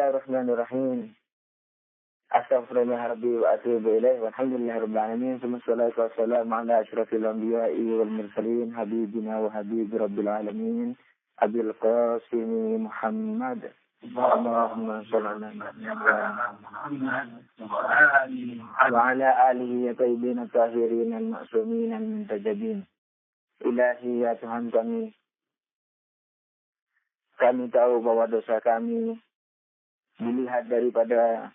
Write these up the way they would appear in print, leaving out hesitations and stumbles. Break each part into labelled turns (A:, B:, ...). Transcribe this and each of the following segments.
A: Bismillahirrahmanirrahim. Astaghfirullahaladzim wa atubu ilaih. Walhamdulillahirabbil alamin. Wassalatu wassalamu ala asyrafil anbiya'i wal mursalin habibina wa habib rabbil alamin Abil Qasim Muhammad. Allahumma shalli ala Muhammad wa ala alihi tayyibin tahirin al-ma'sumin al-muntajabin. Ilahi ya Tuhan kami tahu bahwa dosa kami dilihat daripada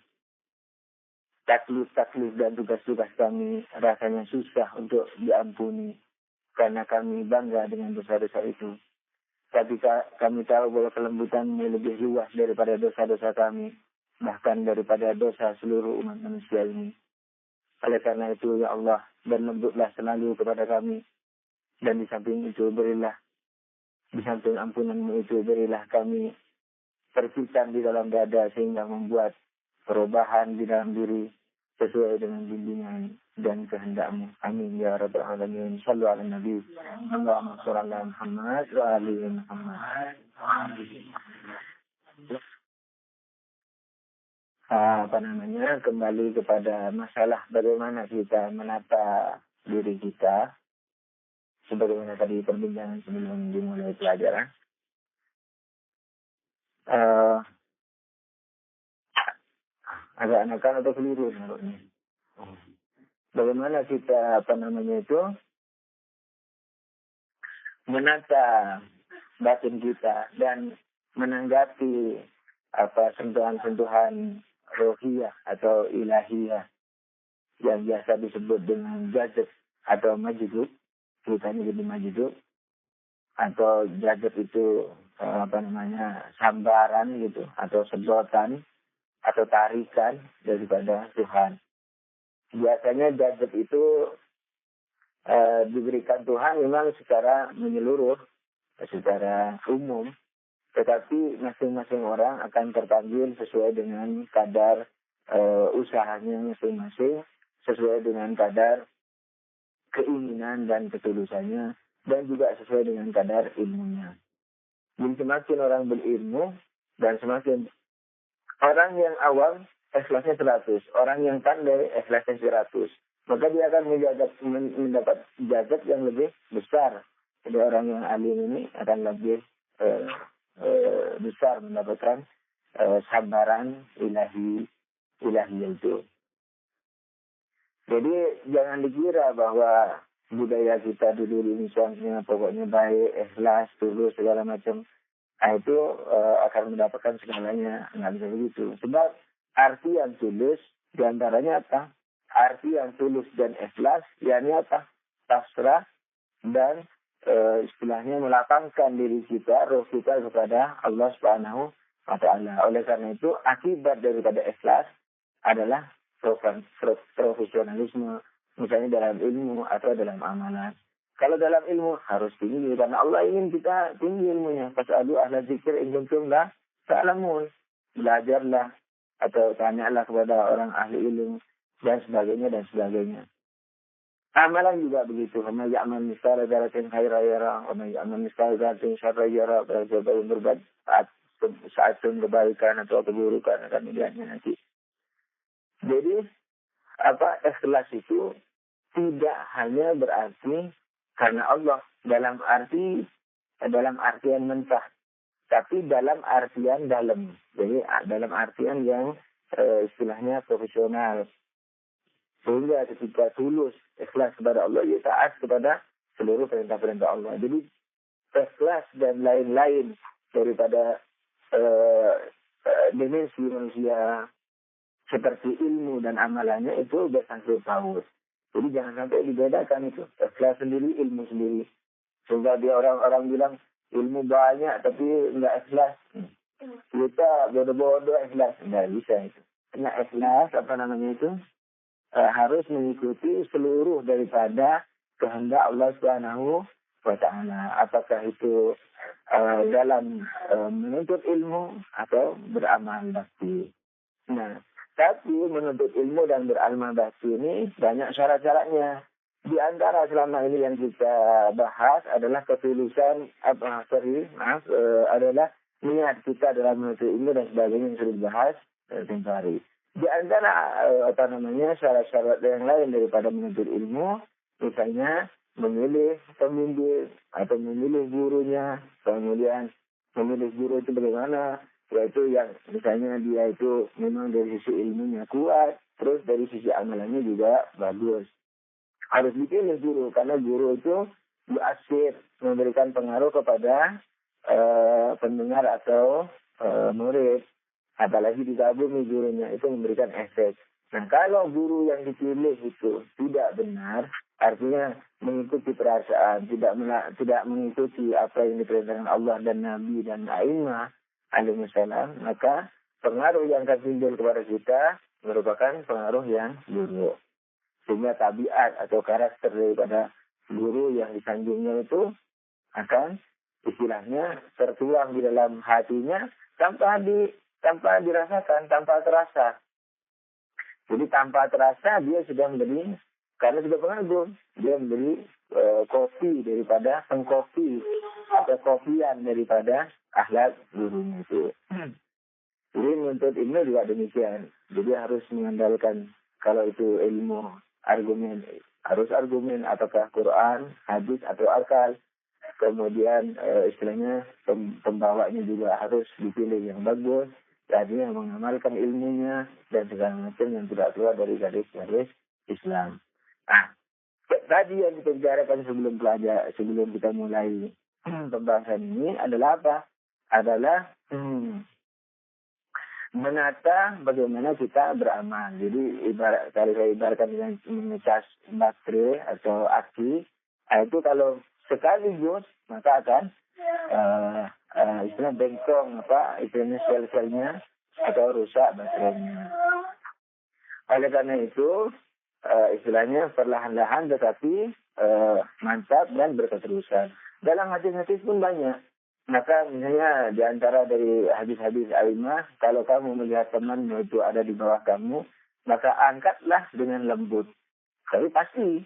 A: taklif dan tugas-tugas kami rasanya susah untuk diampuni karena kami bangga dengan dosa-dosa itu. Tapi kami tahu bahwa kelembutan-Mu lebih luas daripada dosa-dosa kami, bahkan daripada dosa seluruh umat manusia ini. Oleh karena itu, ya Allah, berlembutlah selalu kepada kami. Dan di samping ampunan-Mu itu, berilah kami percikan di dalam dada sehingga membuat perubahan di dalam diri sesuai dengan bimbingan dan kehendak-Mu. Amin ya rabbal alamin. Shallu ala nabi. Allahumma shalli ala Muhammad wa ali Muhammad. Kembali kepada masalah bagaimana kita menata diri kita. Sebagaimana tadi perbincangan sebelum dimulai pelajaran. Agak anakan atau keliru menurutnya. Bagaimana kita menata batin kita dan menanggapi sentuhan-sentuhan rohiyah atau ilahiyah yang biasa disebut dengan jazab atau majdub. Ceritanya jadi majdub atau jazab itu sambaran gitu atau sedotan atau tarikan daripada Tuhan. Biasanya jazab itu diberikan Tuhan memang secara menyeluruh, secara umum, tetapi masing-masing orang akan terpanggil sesuai dengan kadar usahanya masing-masing, sesuai dengan kadar keinginan dan ketulusannya, dan juga sesuai dengan kadar ilmunya. Jadi semakin orang berilmu dan semakin orang yang awam ikhlasnya 100, orang yang pandai ikhlasnya 100, maka dia akan mendapat jazab yang lebih besar. Jadi orang yang alim ini akan lebih besar mendapatkan sabaran ilahi itu. Jadi jangan dikira bahwa budaya kita dulu ini misalnya pokoknya baik, ikhlas, tulus segala macam. Itu akan mendapatkan segalanya. Nggak bisa begitu. Sebab artian tulus diantaranya apa? Artian tulus dan ikhlas yakni apa? Pasrah dan istilahnya melapangkan diri kita, roh kita kepada Allah Subhanahu wa Ta'ala. Oleh karena itu akibat daripada ikhlas adalah profesionalisme, misalnya dalam ilmu atau dalam amalan. Kalau dalam ilmu harus tinggi karena Allah ingin kita tinggi ilmunya. Fas'alu ahla dzikir in kuntum la ta'lamun. Belajarlah atau tanyalah kepada orang ahli ilmu dan sebagainya. Amalan juga begitu. Wa may ya'mal mithqala dzarratin khairan yara wa may ya'mal mithqala dzarratin syarran yara. Berarti berbuat saat kebaikan atau keburukan akan dilihatnya nanti. Jadi ikhlas itu tidak hanya berarti karena Allah dalam artian mentah, tapi dalam artian dalam. Jadi dalam artian yang istilahnya profesional. Sehingga ketika tulus ikhlas kepada Allah, dia taat kepada seluruh perintah-perintah Allah. Jadi ikhlas dan lain-lain daripada dimensi manusia seperti ilmu dan amalannya itu bersangkut paut. Jadi jangan sampai dibedakan itu. Ikhlas sendiri, ilmu sendiri. Sehingga dia orang-orang bilang ilmu banyak tapi enggak ikhlas. Kita bodoh-bodoh ikhlas. Enggak bisa itu. Karena ikhlas harus mengikuti seluruh daripada kehendak Allah Subhanahu wa Ta'ala. Apakah itu dalam menuntut ilmu atau beramal bakti. Nah, tapi menuntut ilmu dan beramal bakti ini banyak syarat-syaratnya. Di antara selama ini yang kita bahas adalah ketulusan adalah niat kita dalam menuntut ilmu dan sebagainya yang sudah dibahas tempoh hari. Di antara syarat-syarat yang lain daripada menuntut ilmu, misalnya memilih pembimbing atau memilih gurunya, kemudian memilih guru itu bagaimana, yaitu yang misalnya dia itu memang dari sisi ilmunya kuat, terus dari sisi amalannya juga bagus. Harus dipilih guru, karena guru itu asir memberikan pengaruh kepada pendengar atau murid. Apalagi digabungi gurunya itu memberikan efek. Nah, kalau guru yang dipilih itu tidak benar, artinya mengikuti perasaan, tidak mengikuti apa yang diperintahkan Allah dan Nabi dan A'immah alaihi salam, maka pengaruh yang akan timbul kepada kita merupakan pengaruh yang buruk. Sehingga tabiat atau karakter daripada guru yang disanjungnya itu akan istilahnya tertuang di dalam hatinya tanpa dirasakan, tanpa terasa. Jadi tanpa terasa dia sudah menjadi, karena sudah pengagum, dia menjadi kopi daripada pengkopi atau kopian daripada akhlak gurunya itu. Jadi menuntut ilmu juga demikian. Jadi harus mengandalkan, kalau itu ilmu argumen, harus argumen apakah Quran, hadis atau akal. Kemudian istilahnya pembawanya juga harus dipilih yang bagus, jadi yang mengamalkan ilmunya dan segala macam yang tidak keluar dari garis-garis Islam. Nah, tadi yang kita bicarakan sebelum kita mulai pembahasan ini adalah apa? Adalah menata bagaimana kita beramal. Jadi kalau saya ibaratkan dengan mengecas baterai atau aki, itu kalau sekaligus maka akan istilah bengkong istilahnya sel-selnya atau rusak baterainya. Oleh karena itu istilahnya perlahan-lahan tetapi mantap dan berketerusan. Dalam hadis-hadis pun banyak. Maka misalnya di antara dari hadis-hadis A'immah, kalau kamu melihat temanmu itu ada di bawah kamu, maka angkatlah dengan lembut. Tapi pasti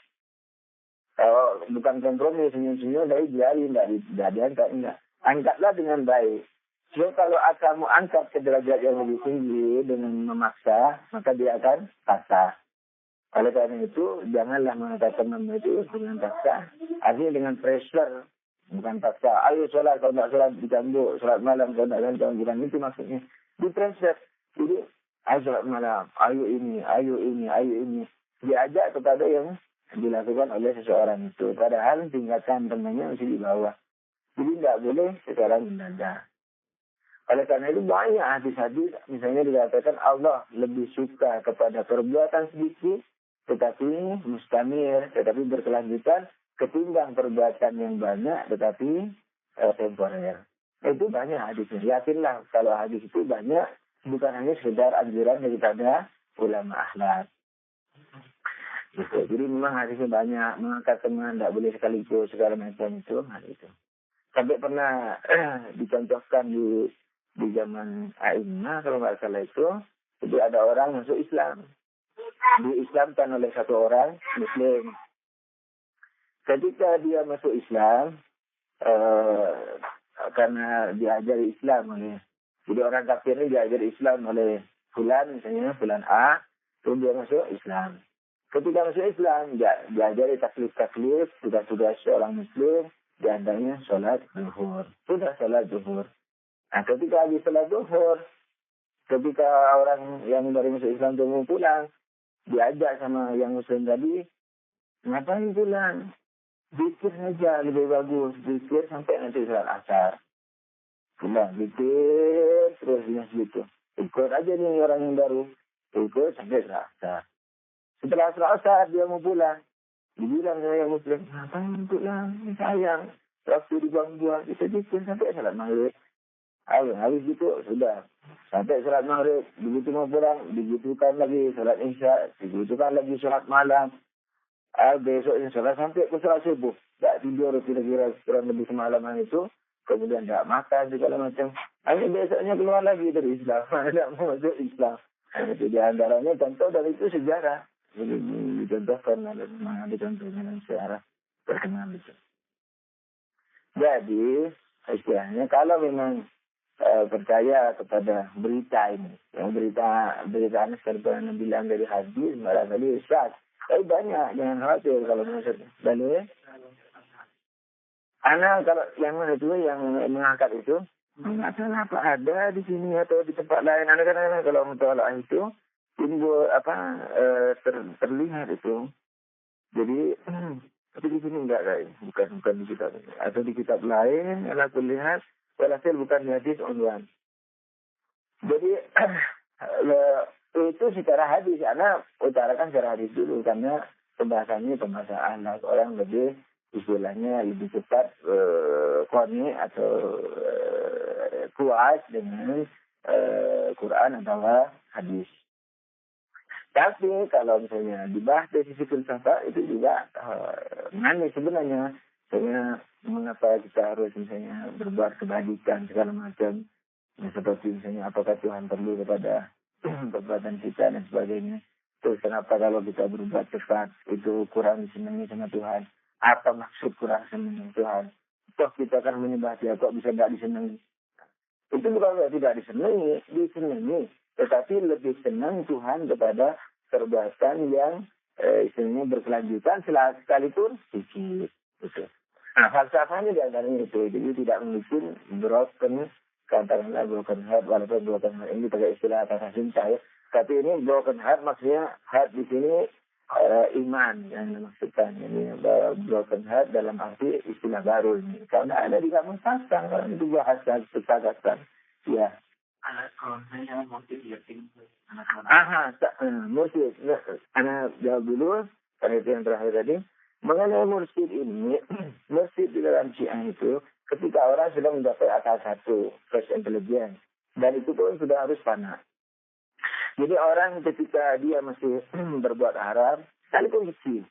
A: kalau bukan kompromi, senyum-senyum dari biarin, tidak diangkat, enggak. Angkatlah dengan baik. So, kalau kamu angkat ke derajat yang lebih tinggi dengan memaksa, maka dia akan paksa. Oleh karena itu, janganlah mengangkat temanmu itu dengan paksa. Artinya dengan pressure, bukan paksa. Ayo sholat, kalau tidak sholat dicambuk, sholat malam, kalau tidak sholat bilang itu maksudnya. Di pressure. Jadi, ayo sholat malam, ayo ini, ayo ini, ayo ini. Diajak kepada yang dilakukan oleh seseorang itu. Padahal tingkatan temannya masih di bawah. Jadi tidak boleh sekarang mendadak. Oleh karena itu banyak hadis-hadis, misalnya dikatakan Allah lebih suka kepada perbuatan sedikit, tetapi mustamir, tetapi berkelanjutan, ketimbang perbuatan yang banyak, tetapi temporer. Itu banyak hadisnya. Yakinlah kalau hadis itu banyak, bukan hanya sekedar anjuran daripada ulama akhlak. Gitu. Jadi memang hadisnya banyak, mengangkat teman, tidak boleh sekaligus, segala macam itu, itu. Sampai pernah dicontohkan di zaman A'immah, kalau nggak salah itu ada orang masuk Islam. Diislamkan oleh satu orang Muslim. Ketika dia masuk Islam, karena diajari Islam oleh, jadi orang kafir ini diajari Islam oleh fulan, misalnya fulan A, terus dia masuk Islam. Ketika masuk Islam, diajari taklif-taklif, tugas-tugas seorang Muslim, di antaranya sholat zuhur. Sudah sholat zuhur. Nah, ketika habis sholat zuhur, ketika orang yang baru masuk Islam itu mau pulang, diajak sama yang Muslim tadi, ngapain pulang? Zikir saja lebih bagus. Zikir sampai nanti sholat asar. Pulang, zikir, terus gitu. Ikut aja nih orang yang baru. Ikut sampai sholat asar. Setelah sholat asar, dia mau pulang. Dibilang sama yang Muslim, ngapain pulang? Sayang. Waktu dibuang-buang, kita zikir sampai sholat maghrib. Habis itu sudah. Sampai sholat maghrib, begitu mau pulang, dibutuhkan lagi sholat isya, dibutuhkan lagi sholat malam. Besoknya sholat sampai ke sholat subuh. Tak tidur kira-kira kurang lebih semalaman itu. Kemudian tak makan, segala macam. Hanya besoknya keluar lagi dari Islam. Tidak mau masuk Islam. Itu di antaranya contoh dari itu sejarah. Jadi dicontohkan dalam sejarah terkenal itu. Jadi istilahnya kalau memang percaya kepada berita ini. Yang berita Anas karena bilang dari hadis, barangkali Ustaz. Tapi banyak, jangan khawatir kalau maksudnya. Balik. Anak kalau yang mana itu, yang mengangkat itu, nggak salah apa ada di sini atau di tempat lain. Anak kadang kalau mutolak itu, timbul terlihat itu. Jadi, tapi di sini enggak guys, bukan di kitab ini. Atau di kitab lain, aku lihat, walhasil bukan di hadis unwan. Jadi, itu secara hadis, karena utarakan secara hadis dulu, karena pembahasannya pembahasan anak orang lebih, istilahnya lebih cepat, koni atau kuat dengan Quran atau hadis. Tapi kalau misalnya dibahas dari sisi filsafat itu juga aneh sebenarnya. Sebenarnya mengapa kita harus misalnya berbuat kebajikan segala macam. Ya, seperti misalnya apakah Tuhan perlu kepada perbuatan kita dan sebagainya. Terus kenapa kalau kita berbuat cepat itu kurang disenangi sama Tuhan. Apa maksud kurang disenangi Tuhan. Toh kita akan menyembah dia kok bisa tidak disenangi. Itu bukan tidak disenangi. Tetapi lebih senang Tuhan kepada perbuatan yang istilahnya berkelanjutan sekalipun sedikit. Gitu. Nah, falsafahnya di antaranya itu. Jadi tidak mungkin katakanlah broken heart, walaupun broken heart ini pakai istilah kata cinta ya. Tapi ini broken heart maksudnya heart di sini iman yang dimaksudkan. Ini broken heart dalam arti istilah baru ini. Karena ada di kamus pasang, kalau itu bahasa kesadaran. Ya. Kalau saya mursyid yakin. Mursyid. Anak jawab dulu, karena itu yang terakhir tadi. Mengenai mursyid ini, mursyid di dalam Syiah itu, ketika orang sudah mencapai akal satu, first intelligence, dan itu pun sudah harus fana. Jadi orang ketika dia masih berbuat haram, sekalipun kecil,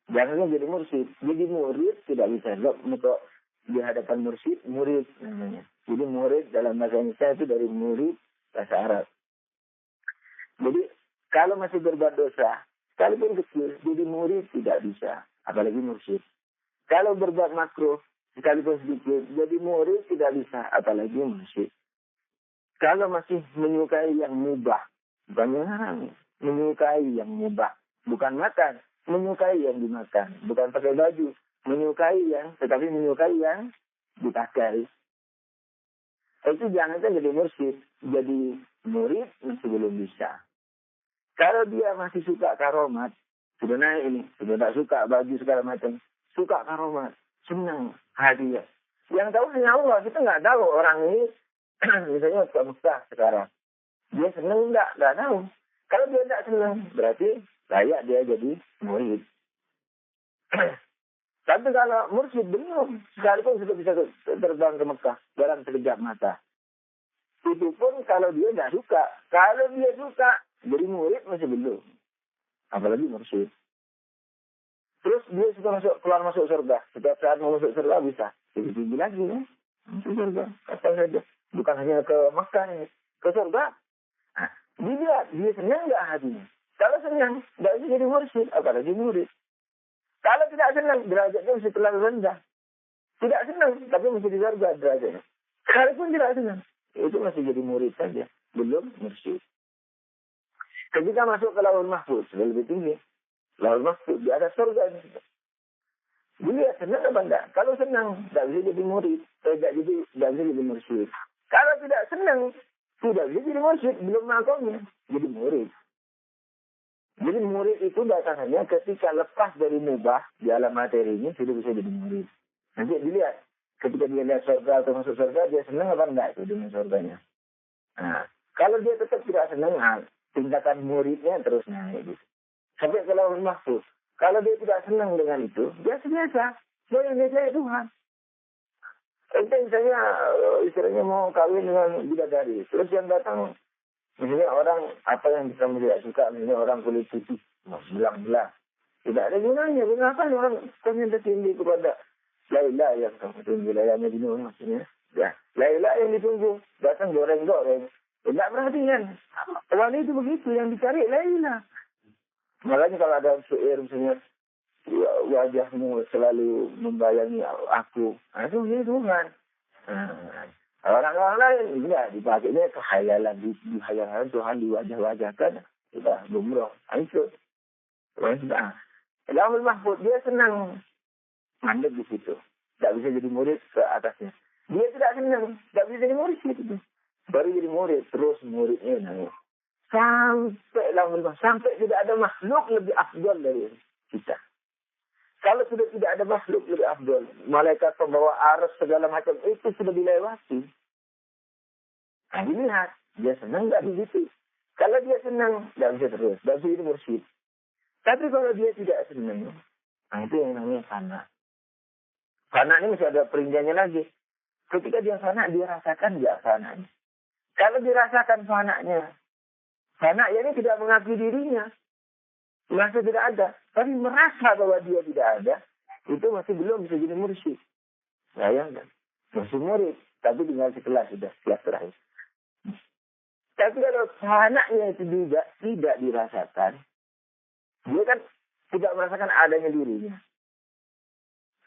A: jangan jadi mursyid. Jadi murid tidak bisa. Untuk di hadapan mursyid, murid namanya. Jadi murid dalam bahasa Indonesia itu dari murid bahasa Arab. Jadi kalau masih berbuat dosa, sekalipun kecil, jadi murid tidak bisa. Apalagi mursyid. Kalau berbuat makruh, sekalipun sedikit, jadi murid tidak bisa. Apalagi mursyid. Kalau masih menyukai yang mubah, bukan yang haram, menyukai yang mubah. Bukan makan, menyukai yang dimakan. Bukan pakai baju, tetapi menyukai yang dipakai. Itu jangan jadi mursyid. Jadi murid masih belum bisa. Kalau dia masih suka karomat, sebenarnya ini, sudah tak suka baju segala macam, suka karomat, senang hadiah. Yang tahu hanya Allah, kita nggak tahu orang ini, misalnya ke Mekah sekarang. Dia senang nggak tahu. Kalau dia tidak senang, berarti layak dia jadi murid. Tapi kalau mursyid belum, sekalipun sudah bisa terbang ke Mekah dalam sekejap mata. Itu pun kalau dia tidak suka. Kalau dia suka, jadi murid masih belum. Apalagi mursyid. Terus dia suka keluar masuk surga. Setiap saat mau masuk surga bisa. Jadi tinggi lagi ya. Masuk surga. Apa saja. Bukan hanya ke Mekah ini. Ke surga. Nah, dia senang nggak hatinya. Kalau senang, tidak bisa jadi mursyid. Apalagi murid. Kalau tidak senang, derajatnya masih terlalu rendah. Tidak senang, tapi masih di surga derajatnya. Sekalipun tidak senang, itu masih jadi murid saja. Belum mursyid. Ketika masuk ke Lauhul Mahfuz, lebih tinggi. Lauhul Mahfuz, di atas surga. Dia senang apa enggak? Kalau senang, tidak bisa jadi murid. Tidak bisa jadi mursyid. Kalau tidak senang, tidak bisa jadi mursyid. Belum makomnya, jadi murid. Jadi murid itu batasannya ketika lepas dari mubah di alam materinya sudah bisa jadi murid. Nanti dilihat ketika dia lihat surga atau masuk surga dia senang apa enggak itu dengan surganya. Nah, kalau dia tetap tidak senang, tingkatan muridnya terus naik. Gitu. Sampai ke Lauhul Mahfuz. Kalau dia tidak senang dengan itu, biasa. Dia yang biasa Tuhan. Ente misalnya istilahnya mau kawin dengan bidadari, terus yang datang misalnya orang apa yang kamu tidak suka, misalnya orang kulit putih, belang-belang. Tidak ada gunanya. Mengapa orang ternyata tinggi kepada Laila yang kamu tunggu, Lailanya jenuh maksudnya. Ya, Laila yang ditunggu, datang goreng-goreng. Tidak perhatian. Wanita itu begitu, yang dicari Laila. Makanya kalau ada syair misalnya, wajahmu selalu membayangi aku. Nah, itu ya Tuhan. Orang-orang lain enggak dipakainya kekhayalan, dikhayalan Tuhan diwajah-wajahkan, kita gumroh, hancur. Nah, Lauhul Mahfud dia senang mandek di situ, tidak bisa jadi murid ke atasnya. Dia tidak senang, tidak bisa jadi murid gitu. Baru jadi murid, terus muridnya nangis. Sampai Lauhul Mahfud, sampai tidak ada makhluk lebih afdol dari kita. Kalau sudah tidak ada makhluk lebih afdol, malaikat pembawa arus segala macam itu sudah dilewati. Nah, dilihat, dia senang nggak di situ. Kalau dia senang, nggak bisa terus, nggak bisa jadi mursyid. Tapi kalau dia tidak senang, nah itu yang namanya fana. Fana ini masih ada perinciannya lagi. Ketika dia fana, dia rasakan dia fananya. Kalau dirasakan fananya, fana ini tidak mengakui dirinya. Merasa tidak ada. Tapi merasa bahwa dia tidak ada, itu masih belum bisa jadi mursyid. Bayangkan. Masih murid, tapi tinggal sekelas sudah, kelas terakhir. Tapi kalau fananya itu juga tidak dirasakan, dia kan tidak merasakan adanya dirinya.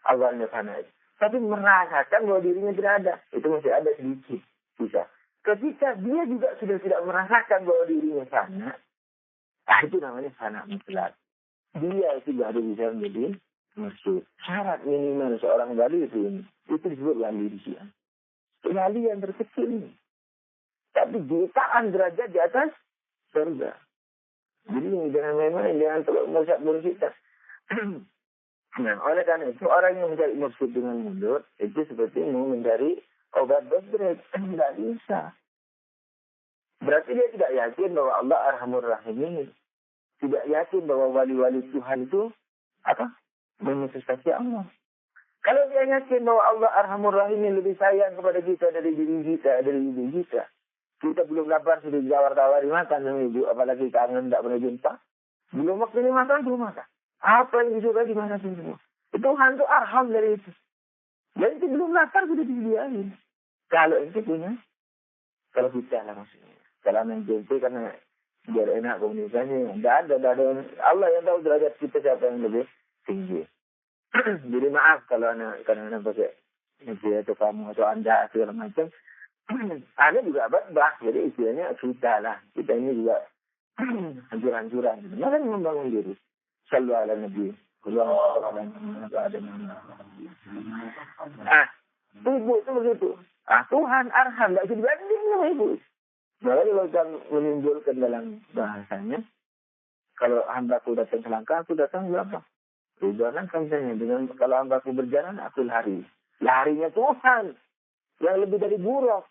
A: Awalnya fana itu. Tapi merasakan bahwa dirinya tidak ada. Itu masih ada sedikit. Bisa. Ketika dia juga sudah tidak merasakan bahwa dirinya fana, itu namanya fana mutlak. Dia itu baru bisa menjadi mursyid. Syarat minimal seorang wali itu disebut wali risyian. Wali yang terkecil ini. Tapi jutaan derajat di atas surga. Jadi jangan main-main, jangan terlalu mursyid. Nah, oleh karena itu orang yang mencari mursyid dengan mulut itu seperti mau mencari obat berat. Tidak bisa. Berarti dia tidak yakin bahwa Allah Arhamur Rahim ini. Tidak yakin bahwa wali-wali Tuhan itu manifestasi Allah. Kalau dia yakin bahwa Allah Arhamur Rahim ini lebih sayang kepada kita dari diri kita, dari ibu kita. Kita belum lapar, sudah ditawar-tawari makan sama ibu. Apalagi kangen, tidak pernah jumpa. Belum waktunya makan, belum makan. Apa yang disukai dimakan semua. Itu hantu arham dari itu. Dan itu belum lapar, sudah disediain. Kalau itu punya, kalau kita lah maksudnya. Kalau main jumpa karena biar enak komunikasinya. Tidak ada. Allah yang tahu derajat kita siapa yang lebih tinggi. Jadi maaf kalau anak pakai media atau kamu atau anda segala macam. Anda juga berbah, jadi istilahnya kita lah. Kita ini juga hancur-hancuran. Maka membangun diri. Sallu ala Nabi. Ibu itu begitu. Tuhan Arham, tidak bisa dibanding sama ibu. Maka kalau kita menimbulkan dalam bahasanya, kalau hambaku datang selangkah, aku datang berapa? Tujuanan kan misalnya, dengan kalau hambaku berjalan, aku lari. Larinya Tuhan. Yang lebih dari buruk.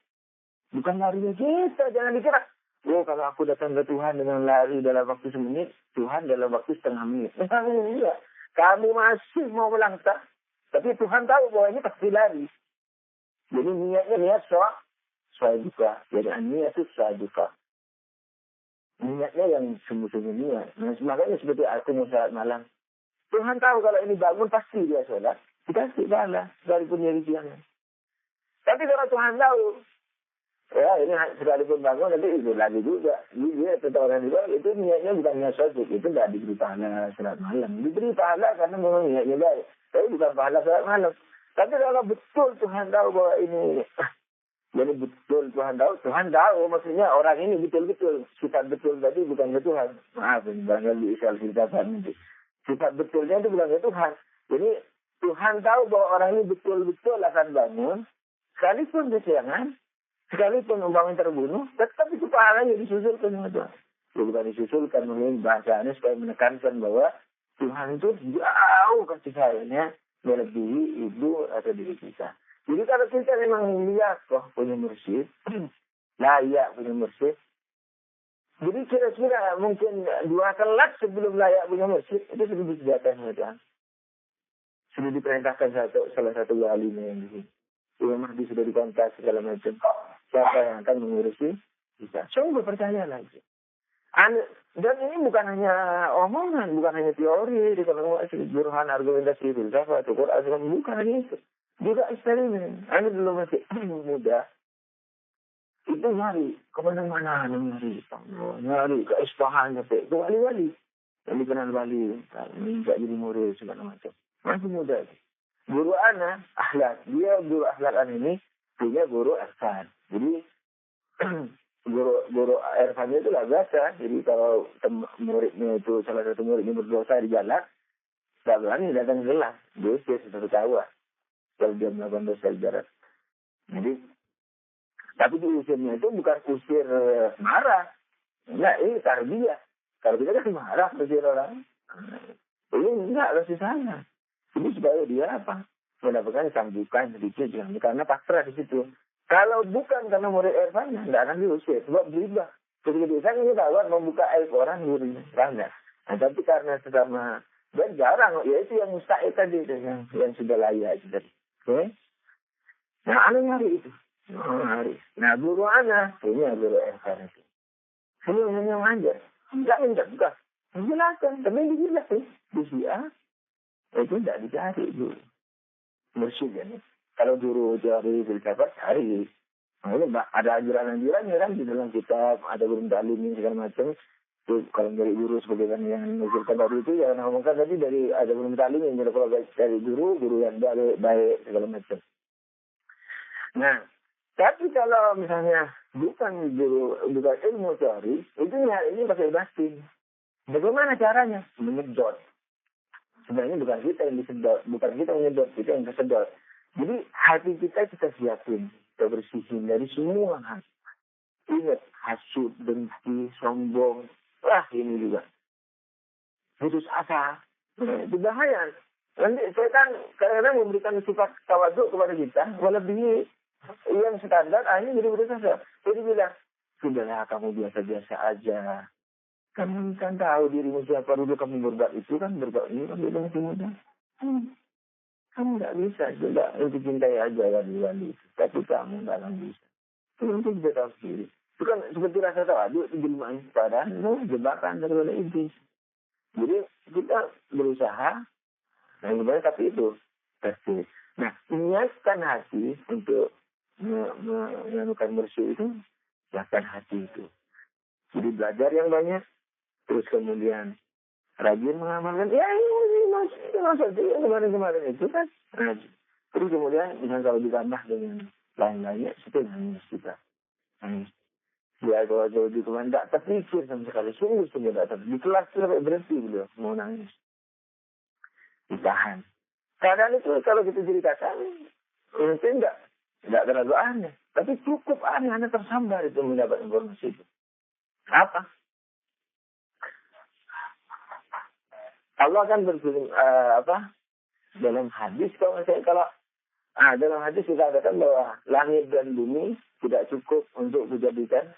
A: Bukan larinya kita, jangan dikira. Kalau aku datang ke Tuhan dengan lari dalam waktu semenit, Tuhan dalam waktu setengah menit. Enggak. Kamu masih mau melangkah, tapi Tuhan tahu bahwa ini pasti lari. Jadi niatnya niat juga. Jadi niat itu juga. Niatnya yang sungguh-sungguh niat. Nah, makanya seperti aku mau sholat malam. Tuhan tahu kalau ini bangun pasti dia sholat. Dikasih pahala sekalipun dia siang. Tapi kalau Tuhan tahu, ya ini sekalipun bangun nanti itu lagi juga. Dia tetap orang juga itu niatnya bukan niat sholat. Itu tidak diberi pahala sholat malam. Diberi pahala karena memang niatnya baik. Tapi bukan pahala sholat malam. Tapi kalau betul Tuhan tahu bahwa ini, jadi betul Tuhan tahu maksudnya orang ini betul-betul. Sifat betul tadi bukan ke Tuhan. Maaf, barangkali saya ceritakan nanti. Sifat betulnya itu bukan ke Tuhan. Jadi Tuhan tahu bahwa orang ini betul-betul akan bangun. Sekalipun kesiangan, sekalipun umpamanya terbunuh, tetap itu pahalanya disusulkan sama Tuhan. Bukan disusulkan, mungkin bahasanya supaya menekankan bahwa Tuhan itu jauh kasih sayangnya melebihi ibu atau diri kita. Jadi kalau kita memang lihat punya mursyid, layak punya mursyid. Jadi kira-kira mungkin 2 kelas sebelum layak punya mursyid, itu sudah disediakan oleh Tuhan. Sudah diperintahkan salah satu walinya yang di sini. Imam Mahdi sudah dikontak segala macam. Siapa yang akan mengurusi kita. Sungguh percaya lagi. Dan ini bukan hanya omongan, bukan hanya teori, di kalangan burhan argumentasi filsafat atau Quran, bukan hanya itu. Juga eksperimen. Anda dulu masih muda. Itu nyari kemana-mana, nyari ke Isfahan, ke wali-wali. Yang dikenal wali, minta jadi murid segala macam. Masih muda. Guru anak, akhlak. Dia guru akhlak ini punya guru irfan. Jadi guru irfannya itu lah biasa. Jadi kalau muridnya itu salah satu muridnya berdosa di jalan, tak berani datang ke kelas. Dia sudah ketawa kalau dia melakukan dosa di jalan. Jadi, tapi diusirnya itu bukan usir marah. Enggak, ini tarbiyah. Kalau kita kan marah usir orang. Ini enggak kasih sana. Ini supaya dia apa? Mendapatkan sambukan sedikit. Karena pasrah di situ. Kalau bukan karena murid irfannya, tidak akan diusir. Sebab berubah. Ketika biasanya kita tahu membuka aib orang muridnya. Nah, tapi karena sesama dan jarang, ya itu yang mustahil tadi, yang sudah layak itu tadi. Oke? Nah, anak nyari itu. Nah, guru anak, ini guru irfan itu. Ini hanya ngajar. Enggak minta buka. Menjelaskan, tapi dijelasin. Di Syiah, itu tidak dicari dulu. Mursyid ya. Kalau guru teori filsafat, cari. Nah, ada ajaran-ajarannya kan di dalam kitab, ada guru ta'lim segala macam. Itu kalau dari guru sebagai yang mengusulkan tadi itu, jangan ngomongkan tadi dari ada guru ta'lim yang jadi kalau dari guru yang baik segala macam. Nah, tapi kalau misalnya bukan ilmu teori, itu ini pakai batin. Bagaimana caranya? Menyedot. Sebenarnya bukan kita yang disedot, bukan kita yang menyedot, kita yang kesedot. Jadi hati kita siapin, kita bersihin dari semua hati. Ingat, hasud, dengki, sombong, ini juga. Putus asa, itu bahaya. Nanti setan kadang-kadang memberikan sifat tawaduk kepada kita, walaupun yang standar, akhirnya jadi putus asa. Jadi bilang, sudahlah kamu biasa-biasa aja. Kamu kan tahu dirimu siapa dulu kamu berbuat itu kan, berbuat ini kan dia masih muda. Kamu tidak bisa juga untuk cintai aja wali-wali itu. Tapi kamu tidak akan bisa. Itu untuk kita tahu sendiri. Itu kan seperti rasa tawaduk itu jelmaan padahal itu jebakan daripada iblis. Jadi kita berusaha yang gimana tapi itu pasti. Nah, niatkan hati untuk melakukan bersih itu, siapkan hati itu. Jadi belajar yang banyak, terus kemudian rajin mengamalkan. Ya ini maksud yang kemarin-kemarin itu kan rajin. Terus kemudian misalnya kalau ditambah dengan lain-lainnya, itu nangis kita. Nangis. Dia kalau jauh di kemana, tidak terpikir sama sekali. Sungguh-sungguh tidak terpikir. Di kelas sampai berhenti beliau, mau nangis. Ditahan. Keadaan itu kalau kita ceritakan, mungkin tidak terlalu aneh. Tapi cukup aneh, Anda tersambar itu mendapat informasi itu. Apa? Allah kan berfirman dalam hadis dalam hadis kita katakan bahwa langit dan bumi tidak cukup untuk dijadikan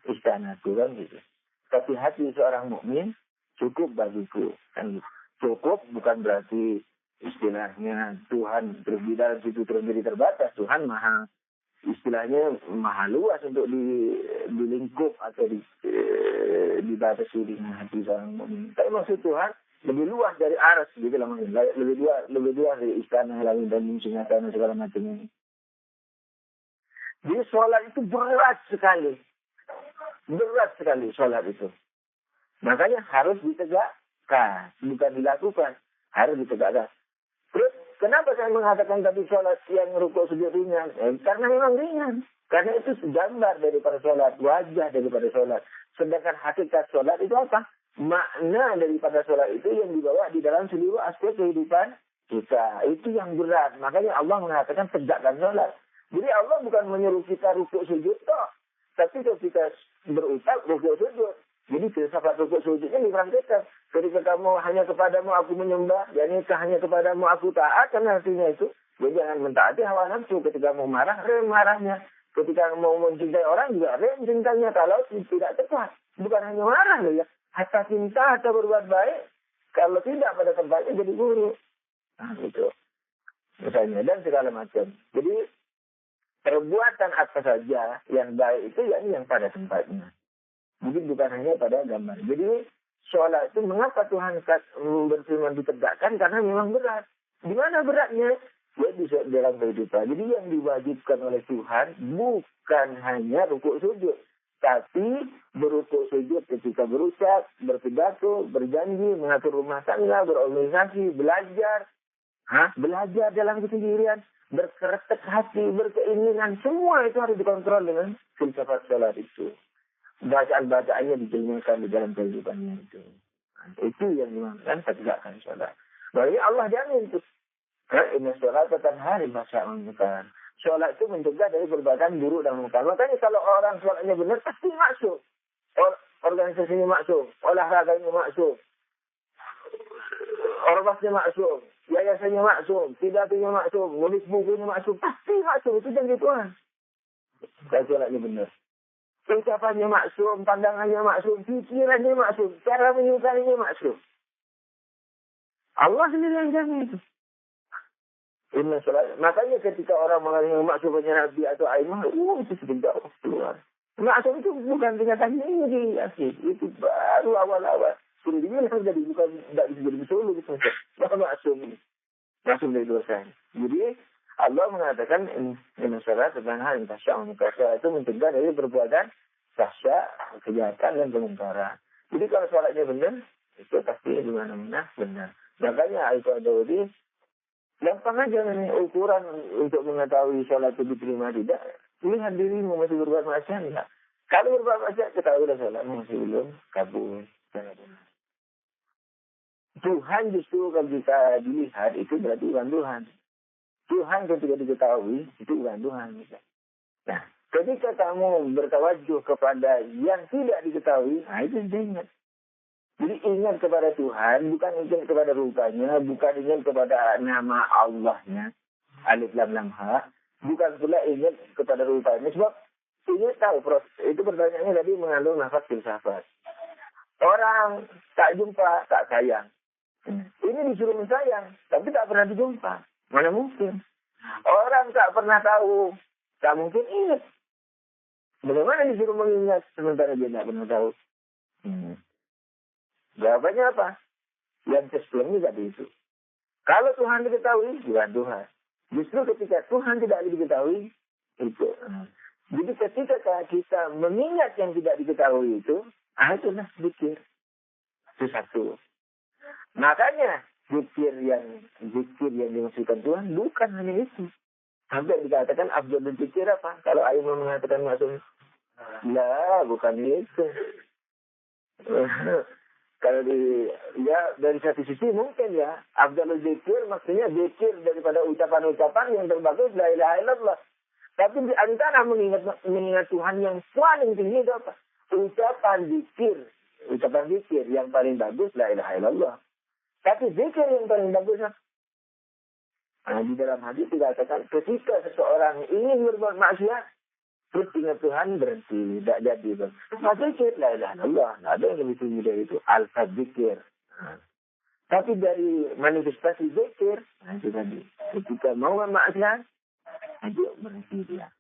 A: istana Tuhan gitu. Tapi hati seorang mukmin cukup bagiku kan gitu. Cukup bukan berarti istilahnya Tuhan terlebih dalam situ terjadi terbatas. Tuhan istilahnya maha luas untuk di lingkup atau dibatasi dengan hati seorang mukmin. Tapi maksud Tuhan lebih luas dari aras, gitu namanya. Lebih luas dari istana langit dan singgasana segala macam ini. Jadi sholat itu berat sekali sholat itu. Makanya harus ditegakkan, bukan dilakukan, harus ditegakkan. Terus kenapa saya mengatakan tadi sholat yang rukuk sujud ringan? Karena memang ringan. Karena itu gambar daripada sholat, wajah daripada sholat. Sedangkan hakikat sholat itu apa? Makna daripada sholat itu yang dibawa di dalam seluruh aspek kehidupan kita. Itu yang berat. Makanya Allah mengatakan tegakkan sholat. Jadi Allah bukan menyuruh kita rukuk sujud toh. Tapi kalau kita berucap rukuk sujud. Jadi filsafat rukuk sujudnya dipraktikkan. Ketika kamu hanya kepadamu aku menyembah. Yani hanya kepadamu aku taat. Karena artinya itu. Jadi jangan mentaati hawa nafsu. Ketika mau marah, rem marahnya. Ketika mau mencintai orang juga rem cintanya. Kalau tidak tepat. Bukan hanya marah loh ya. Hatta cinta atau berbuat baik, kalau tidak pada tempatnya jadi buruk. Nah, itu. Misalnya, dan segala macam. Jadi, perbuatan apa saja yang baik itu yang pada tempatnya. Jadi, bukan hanya pada gambar. Jadi, sholat itu mengapa Tuhan berfirman ditegakkan? Karena memang berat. Di mana beratnya? Ya, di dalam kehidupan. Jadi, yang diwajibkan oleh Tuhan bukan hanya rukuk sujud. Tapi berukuk sujud ketika berucap, berpidato, berjanji, mengatur rumah tangga, berorganisasi, belajar. Belajar dalam kesendirian, berkeretek hati, berkeinginan, semua itu harus dikontrol dengan filsafat sholat itu. Bacaan-bacaannya dijelaskan di dalam kehidupannya itu. Itu yang dimaksudkan tegakkan sholat. Bagi Allah jamin itu. Ini sholat tentang hari masa mengumpulkan. Sholat itu mencegah dari perbuatan buruk dan mungkar. Makanya kalau orang sholatnya benar, pasti masuk. Organisasinya masuk, olahraganya masuk, ormasnya masuk, yayasannya masuk, pidatonya masuk, nulis bukunya masuk, pasti masuk. Itu janji Tuhan. Kalau sholatnya benar. Ucapannya maksum, pandangannya maksum, pikirannya maksum, cara menyukainya maksum. Allah sendiri yang jamin itu. Makanya ketika orang mengatakan maksumnya Nabi atau Aimah, itu sudah keluar. Maksum itu bukan tingkatan tinggi, itu baru awal-awal. Sendiri harus jadi bukan tidak bisa jadi solo gitu. Maksum ini, maksum dari dosa. Jadi Allah mengatakan ini salat dengan hal yang tasya itu mencegah dari perbuatan tasya, kejahatan dan kemungkaran. Jadi kalau sholatnya benar, itu pasti di mana-mana benar. Makanya itu ada di gampang aja nih ukuran untuk mengetahui sholat itu diterima tidak. Lihat dirimu masih berbuat maksiat enggak. Kalau berbuat maksiat ketahuilah sholatmu masih belum kabul. Tuhan justru kalau kita dilihat itu berarti bukan Tuhan. Tuhan ketika diketahui itu bukan Tuhan. Nah, ketika kamu bertawajuh kepada yang tidak diketahui, itu ingat. Jadi ingat kepada Tuhan, bukan ingat kepada rupanya, bukan ingat kepada nama Allahnya, alif lam lam ha, bukan pula ingat kepada rupanya. Sebab ingat tahu itu pertanyaannya tadi mengandung nafas filsafat. Orang tak jumpa tak sayang. Ini disuruh sayang, tapi tak pernah dijumpa. Mana mungkin? Orang tak pernah tahu, tak mungkin ingat. Bagaimana disuruh mengingat sementara dia tak pernah tahu? Jawabannya apa? Yang sebelumnya tadi itu. Kalau Tuhan diketahui, bukan Tuhan. Justru ketika Tuhan tidak diketahui, itu. Jadi ketika kita mengingat yang tidak diketahui itu, itulah zikir. Itu satu. Makanya zikir yang dimaksudkan Tuhan bukan hanya itu. Sampai dikatakan abdul zikir apa? Kalau Aimah mengatakan maksudnya, lah bukan itu. Kalau dari satu sisi mungkin ya abdul zikir maksudnya zikir daripada ucapan-ucapan yang terbagus la ilaha illallah. Tapi di antara mengingat Tuhan yang paling tinggi itu apa? Ucapan zikir yang paling bagus la ilaha illallah. Tapi zikir yang paling bagus di dalam hadis dikatakan ketika seseorang ingin berbuat maksiat terus ingat Tuhan berhenti, tidak jadi. Zikir la ilaha illallah, tidak ada yang lebih tinggi dari itu. Alfa zikir. Tapi dari manifestasi zikir, itu tadi. Ketika mau maksiat, itu berhenti dia.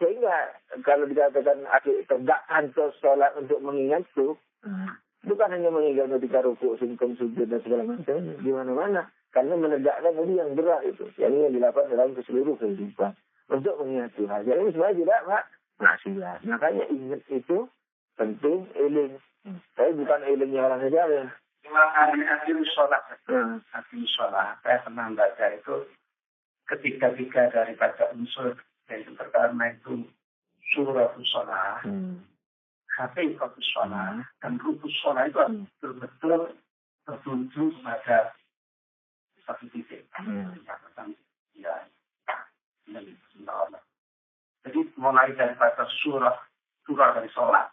A: Sehingga kalau dikatakan tegakkan sholat untuk mengingat itu, bukan hanya mengingat ketika rukuk, sungkem, sujud dan segala macam di mana-mana, karena menegakkan tadi yang berat itu, yang dilakukan dalam keseluruhan kehidupan untuk mengingat Tuhan. Jadi sebenarnya tidak maksiat. Makanya ingat itu penting, iling. Tapi bukan ilingnya orang saja.
B: Akhir sholat. Saya pernah baca itu ketiga daripada unsur yaitu pertama itu surah sholat, haqiqatus sholat, dan rukun sholat itu betul-betul tertuju pada satu titik. Jadi mulai daripada surah dari sholat.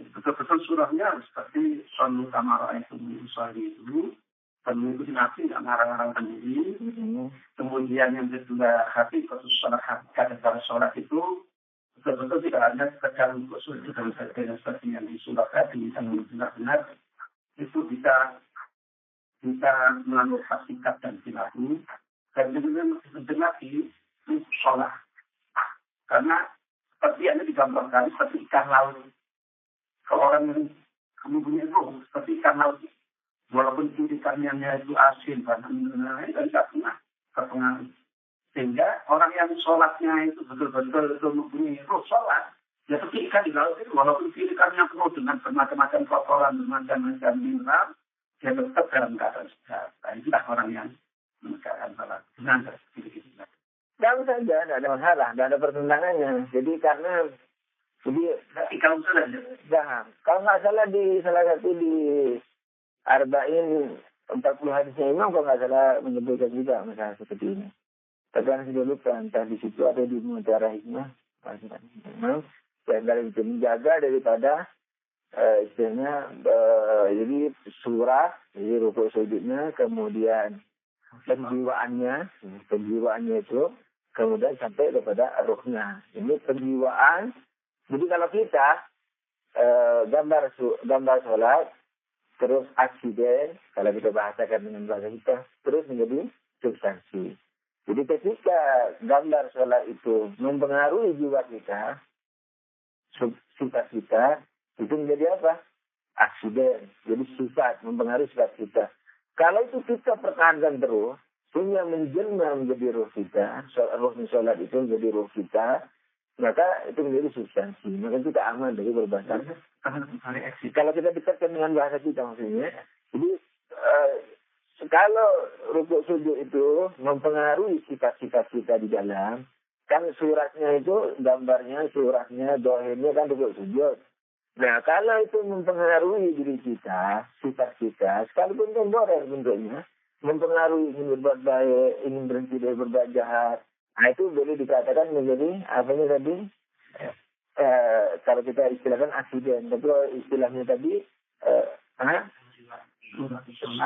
B: Jadi betul-betul surahnya seperti sonu kamara itu dulu, dan mengikuti Nabi tidak ngarang-ngarang sendiri. Kemudian yang kedua hati khusus sholat daripada sholat itu betul-betul tidak hanya sekedar untuk sujud dan sebagainya seperti yang di surah tadi, yang benar-benar itu bisa melalui sikap dan perilaku. Dan kemudian lagi itu sholat. Karena seperti yang digambarkan seperti ikan laut. Kalau orang yang kamu punya roh seperti ikan laut, walaupun ikannya itu asin, itu tidak pernah terpengaruh. Sehingga orang yang sholatnya itu betul-betul itu mempunyai roh sholat, ya seperti ikan di laut itu, walaupun ikannya penuh dengan bermacam-macam kotoran, bermacam-macam mineral, dia tetap dalam keadaan sehat. Nah, itulah orang yang menegakkan salat dengan begitu.
A: Jauh saja, tidak ada masalah, tidak ada pertentangannya. Jadi
B: Tapi kalau salah,
A: kalau nggak salah di salah satu di Arba'in 40 hadisnya Imam, kalau nggak salah menyebutkan juga masalah seperti ini. Tapi kan sudah lupa, entah di situ atau di Mu'tara Hikmah. Memang yang kali itu menjaga daripada istilahnya jadi surah, jadi rukuk sujudnya, kemudian penjiwaannya itu, kemudian sampai kepada ruhnya. Ini penjiwaan. Jadi kalau kita gambar sholat, terus aksiden, kalau kita bahasakan dengan bahasa kita, terus menjadi substansi. Jadi ketika gambar sholat itu mempengaruhi jiwa kita, sifat kita, itu menjadi apa? Aksiden. Jadi sifat, mempengaruhi sifat kita. Kalau itu kita pertahankan terus, sehingga menjelma menjadi roh kita, roh sholat itu menjadi roh kita, maka itu menjadi substansi. Maka kita aman dari perbuatan. Kalau kita dekatkan dengan bahasa kita maksudnya, jadi kalau rukuk sujud itu mempengaruhi sifat-sifat kita di dalam, kan suratnya itu, gambarnya, suratnya, dohirnya kan rukuk sujud. Nah, kalau itu mempengaruhi diri kita, sifat kita, sekalipun temporer bentuknya, mempengaruhi ingin berbuat baik, ingin berhenti dari berbuat jahat, nah itu boleh dikatakan menjadi, apanya tadi, kalau kita istilahkan aksiden. Tapi kalau istilahnya tadi,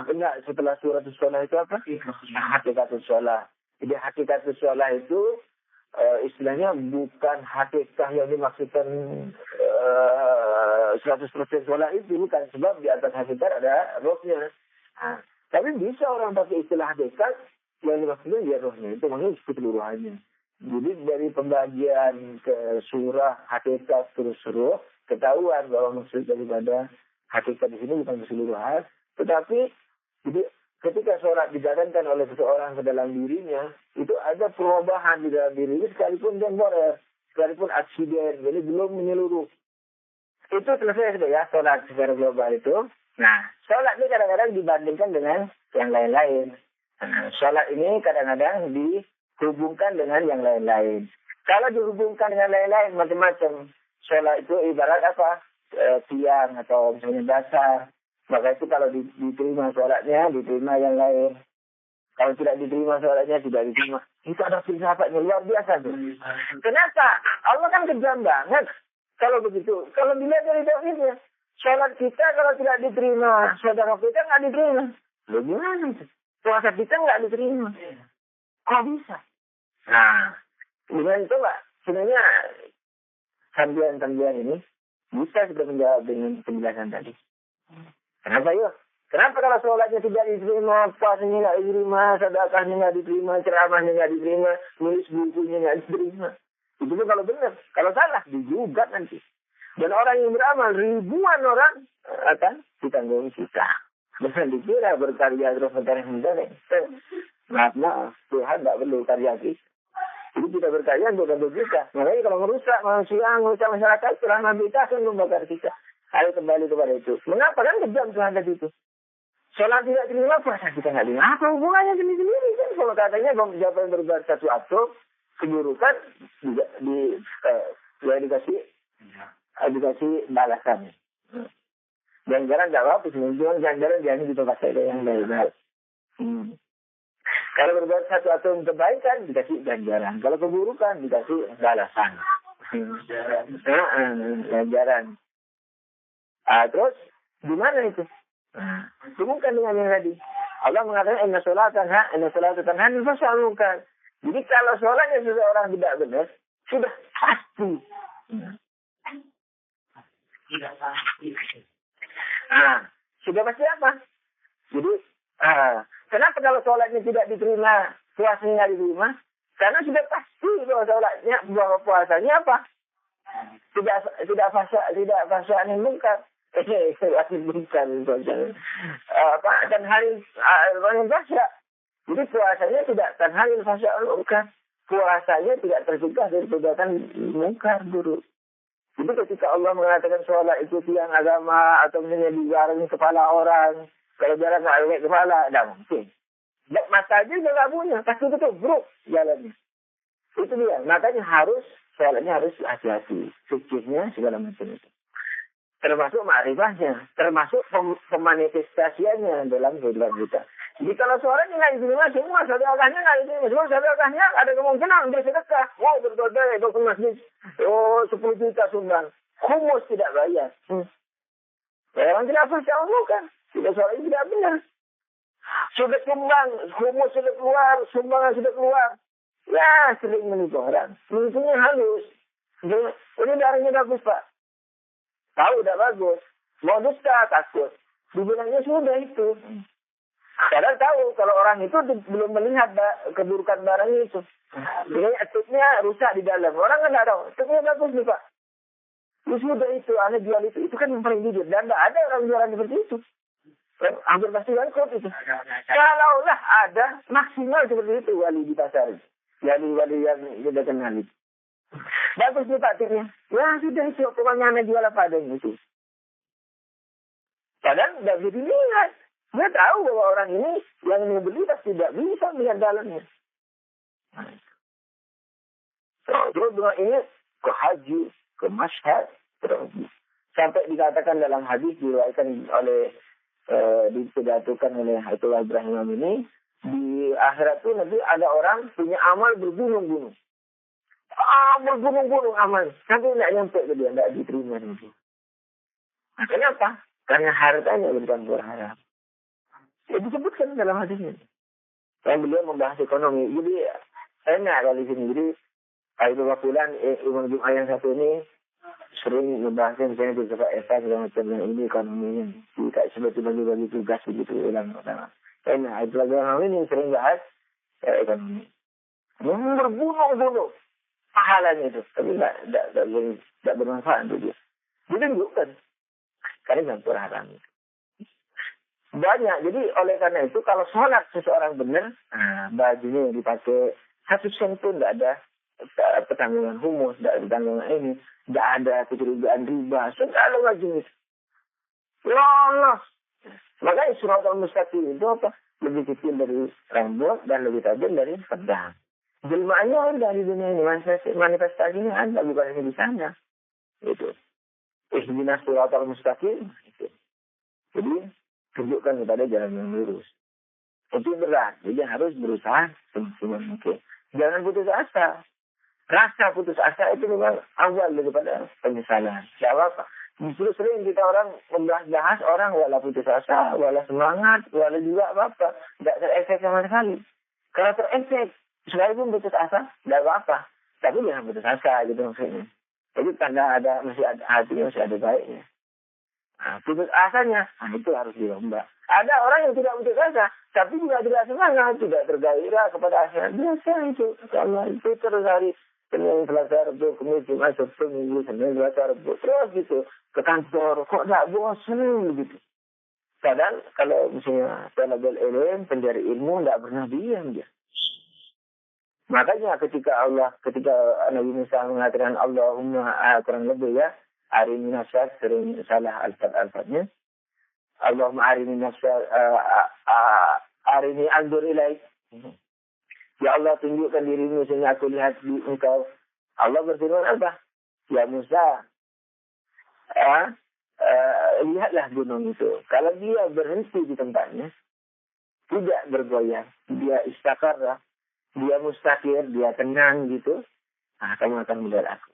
A: enggak, setelah surat sholah itu apa? Hakikatus sholah. Jadi hakikatus sholah itu istilahnya bukan hakikat yang dimaksudkan 100% sholah itu, bukan. Sebab di atas hakikat ada rohnya. Nah, tapi bisa orang pakai istilah hakikat yang dimaksudkan dia rohnya. Itu maksudnya keseluruhannya. Jadi dari pembagian ke surah, hakikat, terus roh, ketahuan bahwa maksud daripada hakikat di sini bukan keseluruhan. Tetapi jadi ketika sholat dijalankan oleh seseorang ke dalam dirinya, itu ada perubahan di dalam dirinya sekalipun temporer, sekalipun aksiden, jadi belum menyeluruh. Itu selesai sudah ya, sholat secara global itu. Nah, sholat ini kadang-kadang dibandingkan dengan yang lain-lain. Nah, sholat ini kadang-kadang dihubungkan dengan yang lain-lain. Kalau dihubungkan dengan lain-lain, macam-macam. Sholat itu ibarat apa? Tiang atau misalnya dasar. Maka itu kalau diterima sholatnya, diterima yang lain. Kalau tidak diterima sholatnya, tidak diterima. Itu ada filsafatnya luar biasa tuh. Kenapa? Allah kan kejam banget. Kalau begitu, kalau dilihat dari tauhidnya, sholat kita kalau tidak diterima, saudara kita nggak diterima. Loh gimana itu? Puasa kita nggak diterima. Kok bisa? Nah, dengan itu Pak, sebenarnya sambian-sambian ini bisa sudah menjawab dengan penjelasan tadi. Kenapa yuk? Kenapa kalau sholatnya tidak diterima, puasanya nggak diterima, sedekahnya nggak diterima, ceramahnya nggak diterima, nulis bukunya nggak diterima? Itu kalau benar. Kalau salah, digugat nanti. Dan orang yang beramal, ribuan orang akan ditanggung kita. Jangan dikira berkarya terus mencari mencari. Maaf, Tuhan tidak perlu karya kita. Jadi kita berkarya untuk bantu kita. Makanya kalau merusak manusia, merusak masyarakat, Tuhan Nabi kita akan membakar kita. Ayo kembali kepada itu. Mengapa kan kejam Tuhan tadi itu? Sholat tidak terima, puasa kita nggak terima. Apa hubungannya sendiri-sendiri kan? Kalau katanya siapa yang berbuat satu akto, keburukan dikasih balasan. Ganjaran nggak apa-apa, sebenarnya ganjaran jangan kita pakai yang baik-baik. Kalau berbuat satu atau kebaikan dikasih ganjaran, kalau keburukan dikasih balasan. Ganjaran. Terus gimana itu? Hubungkan dengan yang tadi. Allah mengatakan inna sholatan tanha anil munkar. Jadi kalau sholatnya seseorang tidak benar, sudah pasti. Sudah pasti apa? Jadi, kenapa kalau sholatnya tidak diterima, puasanya tidak diterima? Karena sudah pasti bahwa puasanya apa? Tidak fasa anil munkar. Dan halil fasa. Jadi puasanya tidak tanhalil fasa munkar. Puasanya tidak tercegah dari perbuatan munkar buruk. Jadi ketika Allah mengatakan sholat itu tiang agama atau misalnya digarang kepala orang, Kalau jalan nggak kepala, tidak mungkin. Mata aja nggak punya, pasti itu buruk jalannya. Itu dia. Makanya sholatnya harus hati-hati. Fikihnya segala macam itu. Termasuk ma'rifahnya, termasuk pemanifestasiannya dalam kehidupan kita. Jadi kalau sholat nggak diterima semua, sedekahnya nggak diterima semua, sedekahnya ada kemungkinan untuk sedekah. Wow, berdoa ke masjid, 10 juta sumbang. Humus tidak bayar. Orang tidak percaya Allah kan, tidak sholat tidak benar. Sudah sumbang, humus sudah keluar, sumbangan sudah keluar. Ya, sering menipu orang. Menipunya halus. Ini darahnya bagus, Pak. Tahu udah bagus. Mau dusta, takut. Dibilangnya sudah itu. Padahal tahu kalau orang itu belum melihat keburukan barang itu. Ini tutnya rusak di dalam. Orang kan tidak tahu. Tutnya bagus nih, Pak. Ya sudah itu, aneh jual itu. Itu kan yang paling jujur. Dan tidak ada orang jualan seperti itu. Hampir pasti bangkrut itu. Kalaulah ada maksimal seperti itu wali di pasar. Wali yang kita kenal itu. Bagus nih Pak tipnya. Ya sudah itu, pokoknya aneh jual apa adanya itu. Padahal tidak bisa dilihat. Dia tahu bahwa orang ini yang membeli tidak bisa melihat dalamnya. Terus dengan ini ke haji, ke masyhad, sampai dikatakan dalam hadis diriwayatkan oleh dipidatukan oleh Ayatullah Ibrahim ini, di akhirat itu nanti ada orang punya amal bergunung-gunung. Bergunung-gunung amal. Sampai tidak nyampe ke dia, tidak diterima. Nah, kenapa? Karena hartanya bercampur haram. Ya disebutkan dalam hadisnya. Yang beliau membahas ekonomi. Jadi enak kalau di sini. Jadi Ayatullah Fulan, Imam Jum'ah yang satu ini sering membahasnya misalnya di tempat Esa segala macam yang ini ekonominya. Kita seperti bagi-bagi tugas begitu ulang-ulang. Enak Ayatullah Fulan ini sering bahas ekonomi. Bergunung-gunung pahalanya itu. Tapi tidak bermanfaat untuk dia. Jadi bukan. Karena campur haram itu. Banyak. Jadi oleh karena itu kalau sholat seseorang benar, bajunya yang dipakai 1 sen pun tidak ada pertanggungan humus, tidak ada pertanggungan ini, tidak ada kecurigaan riba, segala macam itu. Lolos. Makanya surat al-mustaqim itu apa? Lebih kecil dari rambut dan lebih tajam dari pedang. Jelmaannya ada di dunia ini, manifestasinya ada, bukan hanya di sana. Itu. Ihdinas surat al-mustaqim. Itu. Jadi tunjukkan kepada jalan yang lurus. Itu berat. Jadi harus berusaha semaksimal mungkin. Jangan putus asa. Rasa putus asa itu memang awal daripada penyesalan. Tidak apa-apa. Justru sering kita orang membahas orang wala putus asa, wala semangat, wala juga apa-apa. Tidak terefek sama sekali. Kalau terefek, sekalipun putus asa, tidak apa-apa. Tapi jangan putus asa gitu maksudnya. Jadi tanda masih ada hatinya, masih ada baiknya. Nah, putus asanya, itu harus dirombak. Ada orang yang tidak putus asa, tapi juga tidak semangat, tidak tergairah kepada akhirat. Biasa itu. Kalau itu terus hari Senin, Selasa, Rabu, Kamis, Jumat, Sabtu, Minggu, Senin, Selasa, Rabu, terus gitu. Ke kantor, kok tidak bosan begitu. Kadang kalau misalnya talabul ilm, pencari ilmu, tidak pernah diam dia. Makanya ketika Nabi Musa mengatakan Allahumma kurang lebih ya, arini nafsat, sering salah alfat-alfatnya. Allahumma arini nafsat, arini andur ilaih. Ya Allah tunjukkan dirimu sehingga aku lihat di engkau. Allah berfirman apa? Ya Musa, lihatlah gunung itu. Kalau dia berhenti di tempatnya, tidak bergoyang, dia istakarah, dia mustakir, dia tenang gitu, kamu akan melihat aku.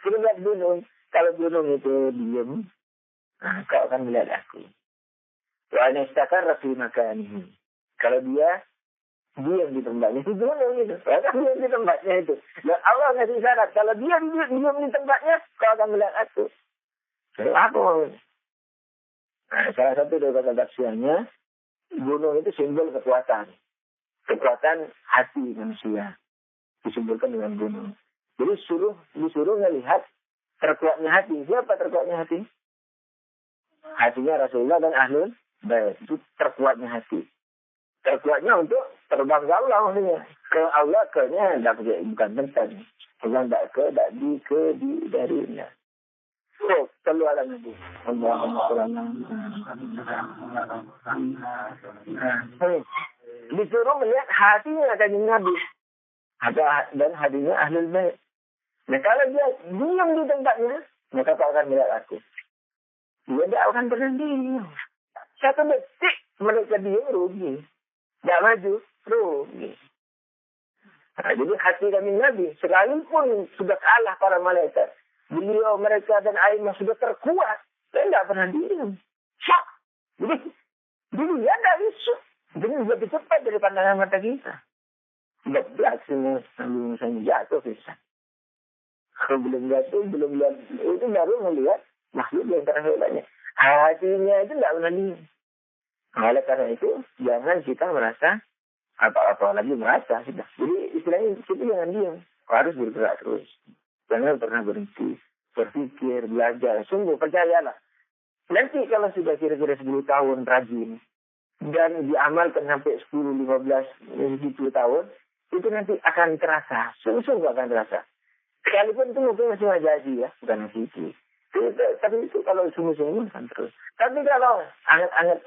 A: Lihat gunung, kalau gunung itu diam, kau akan melihat aku. Wa istakarah fi makanihi. Kalau dia diam di tempatnya, itu gunung itu. Kan diam di tempatnya itu. Dan Allah ngasih syarat, kalau dia diam di tempatnya, kau akan melihat aku. Jadi apa maksudnya? Salah satu dari kata tafsirnya, gunung itu simbol kekuatan. Kekuatan hati manusia. Disimbolkan dengan gunung. Jadi disuruh melihat terkuatnya hati. Siapa terkuatnya hati? Hatinya Rasulullah dan Ahlul Bait. Itu terkuatnya hati. Terkuatnya untuk terbang ke Allah maksudnya. Ke Allah, ke-nya bukan tentang. Bukan tak ke, tak di, ke, di, dari. Oh, selalu ala Nabi. Allahumma disuruh melihat hatinya kanjeng Nabi. Dan hatinya Ahlul Bait. Nah, kalau dia diam di tempatnya, maka kau akan melihat aku. Dia tidak akan pernah diam. Satu detik mereka diam, rugi. Tidak maju, rugi. Nah, jadi hati kami Nabi, sekalipun sudah kalah para malaikat, beliau, mereka dan Aimah sudah terkuat, dan tidak pernah diam. Syok. Jadi, dia tidak bisa. Jadi lebih cepat dari pandangan mata kita. 14 ini sambil misalnya jatuh bisa. Kalau belum jatuh, belum lihat, itu baru melihat makhluk yang terhelanya. Hatinya itu tidak pernah diam. Oleh karena itu, jangan kita merasa apa-apa lagi merasa sudah. Jadi istilahnya itu jangan diam, harus bergerak terus. Jangan pernah berhenti, berpikir, belajar. Sungguh percayalah. Nanti kalau sudah kira-kira 10 tahun rajin dan diamalkan sampai 10, 15, 20 tahun, itu nanti akan terasa. Sungguh akan terasa. Sekalipun itu mungkin masih majazi ya, bukan itu. Tapi itu kalau sungguh-sungguh kan terus. Tapi kalau anget-anget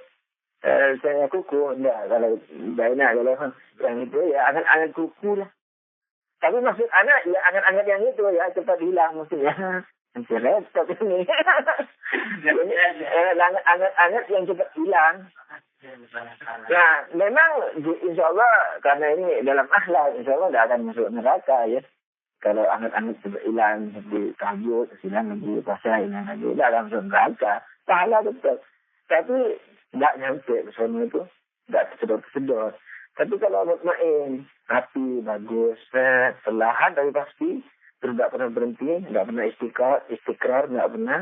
A: saya kuku, enggak. Kalau enak kalau yang itu ya anget-anget kuku lah. Tapi maksud anak ya anget-anget yang itu ya cepat hilang maksudnya. Repot ini. Anget-anget yang cepat hilang. Nah, memang insya Allah karena ini dalam akhlak, insya Allah tidak akan masuk neraka ya. Kalau anget-anget cepat hilang, seperti tahajud, hilang lagi puasa, hilang lagi, tidak akan masuk neraka. Pahala betul. Tapi tidak nyampe pesona itu, tidak tersedot-tersedot. Tapi kalau mutmain, rapi, bagus, perlahan tapi pasti, terus tidak pernah berhenti, tidak pernah istikrar, tidak pernah.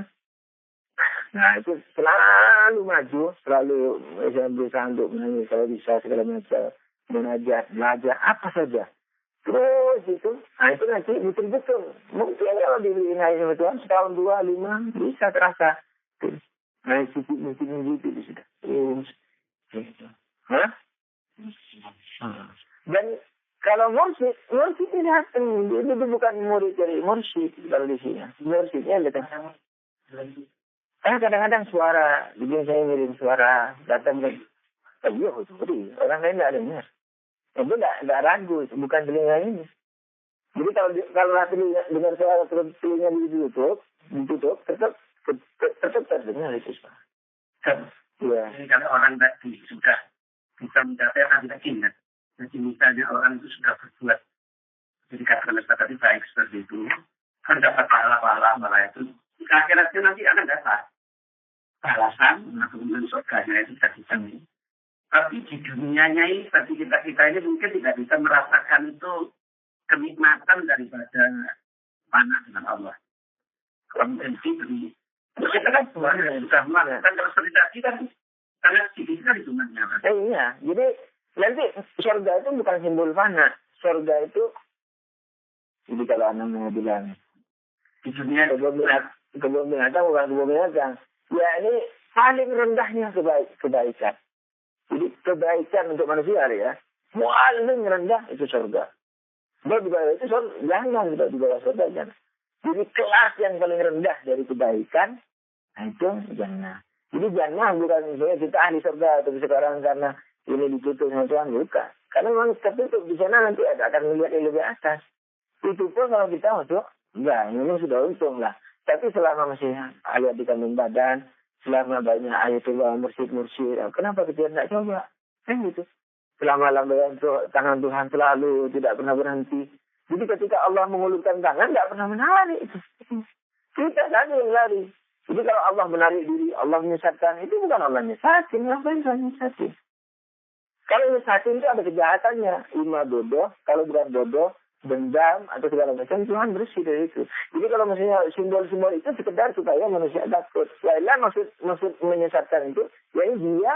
A: Nah itu selalu maju, selalu berusaha untuk menangis kalau bisa segala macam, mengajar, belajar, apa saja. Terus itu, nah itu nanti betul-betul. Mungkin kalau diberi sama Tuhan, setahun, 2, 5, bisa terasa. Nah, mungkin itu sudah. Hah? Dan kalau mursyid ini datang. Itu bukan murid dari mursyid kalau di sini. Mursyidnya datang. Kadang-kadang suara, jadi saya ngirim suara datang lagi. Iya, betul. Orang lain tidak dengar. Itu tidak ragu, bukan telinga ini. Jadi kalau hati dengar suara telinga ditutup, tetap terdengar itu suara. Ya.
B: Jadi kalau orang tadi sudah bisa mencapai kan tidak ingat. Jadi misalnya orang itu sudah berbuat, jadi katakan tadi baik seperti itu, kan dapat pahala itu. Akhirnya nanti akan dapat balasan, kemudian surganya itu tadi ini. Tapi di dunianya ini, tadi kita ini mungkin tidak bisa merasakan itu kenikmatan daripada panah dengan Allah. Kontensi dari kita kan sudah melakukan kalau seperti tadi kan sangat sedikit hitungannya.
A: Iya, jadi nanti surga itu bukan simbol fana. Surga itu, jadi kalau anaknya bilang
B: di dunia
A: kebun binatang bukan kebun binatang. Ya ini paling rendahnya kebaikan. Jadi kebaikan untuk manusia ya, paling rendah itu surga. Di bawah itu surga, jangan di bawah surga jangan. Jadi kelas yang paling rendah dari kebaikan, nah itu jannah. Jadi jannah bukan misalnya kita ahli surga atau sekarang karena ini ditutup sama Tuhan, bukan. Karena memang tertutup di sana nanti akan melihat yang lebih atas. Itu pun kalau kita masuk, enggak, ini sudah untung lah. Tapi selama masih ayat di kandung badan, selama banyak ayatullah mursyid, kenapa kita tidak coba? Kan gitu. Selama lambaian tangan Tuhan selalu tidak pernah berhenti. Jadi ketika Allah mengulurkan tangan, tidak pernah menarik. Kita saja yang lari. Jadi kalau Allah menarik diri, Allah menyesatkan, itu bukan Allah menyesatin. Apa yang menyesatin? Kalau menyesatin itu ada kejahatannya. Ima bodoh, kalau bukan bodoh, dendam, atau segala macam, Tuhan bersih dari itu. Jadi kalau misalnya simbol-simbol itu sekedar supaya manusia takut. Lainlah maksud menyesatkan itu, ya dia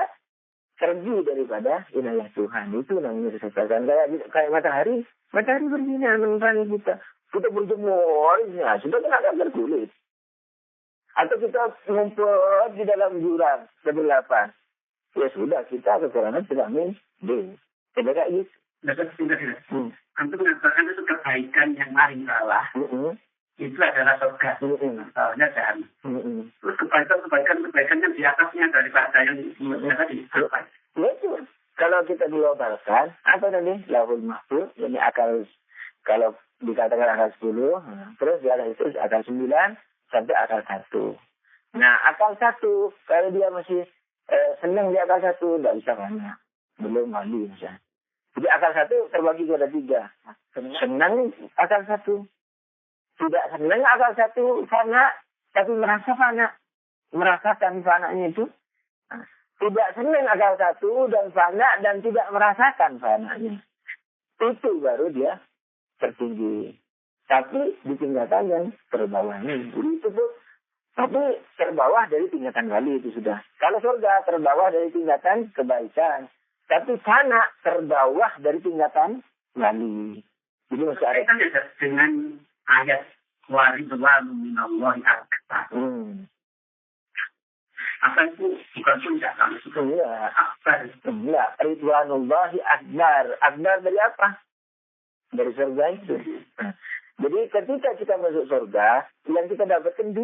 A: pergi daripada inayah Tuhan. Itu namanya disesatkan. Kayak matahari bersinar menerangi kita. Kita berjemur, ya, sudah kena kanker kulit. Atau kita ngumpul di dalam jurang, kegelapan. Ya sudah, kita kekurangan vitamin D. Tidak kayak gitu.
B: Tidak. Untuk mengatakan itu kebaikan yang paling salah. Itu adalah surga. Misalnya jahanam.
A: diglobalkan, apa tadi? Lauhul mahfuz, ini akal, kalau dikatakan akal 10, terus di atas itu akal 9, sampai akal 1. Nah, akal 1, kalau dia masih senang di akal 1, tidak bisa banyak. Belum mandi misalnya. Jadi akal 1 terbagi kepada 3. Senang akal 1. Tidak senang akal 1 fana, tapi merasa fana. Merasakan fananya itu. Tidak senang akal 1 dan fana dan tidak merasakan fananya. Itu baru dia tertinggi. Tapi di tingkatan yang terbawah ini. Jadi itu tuh, tapi terbawah dari tingkatan wali itu sudah. Kalau surga terbawah dari tingkatan kebaikan. Tapi fana terbawah dari tingkatan wali. Jadi masih ada
B: dengan ayat waridwan minallahi akbar. Apa itu bukan puncak kan?
A: Iya.
B: Akbar.
A: Enggak, ridwanullahi akbar. Akbar dari apa? Dari surga itu. Jadi ketika kita masuk surga, yang kita dapatkan 2.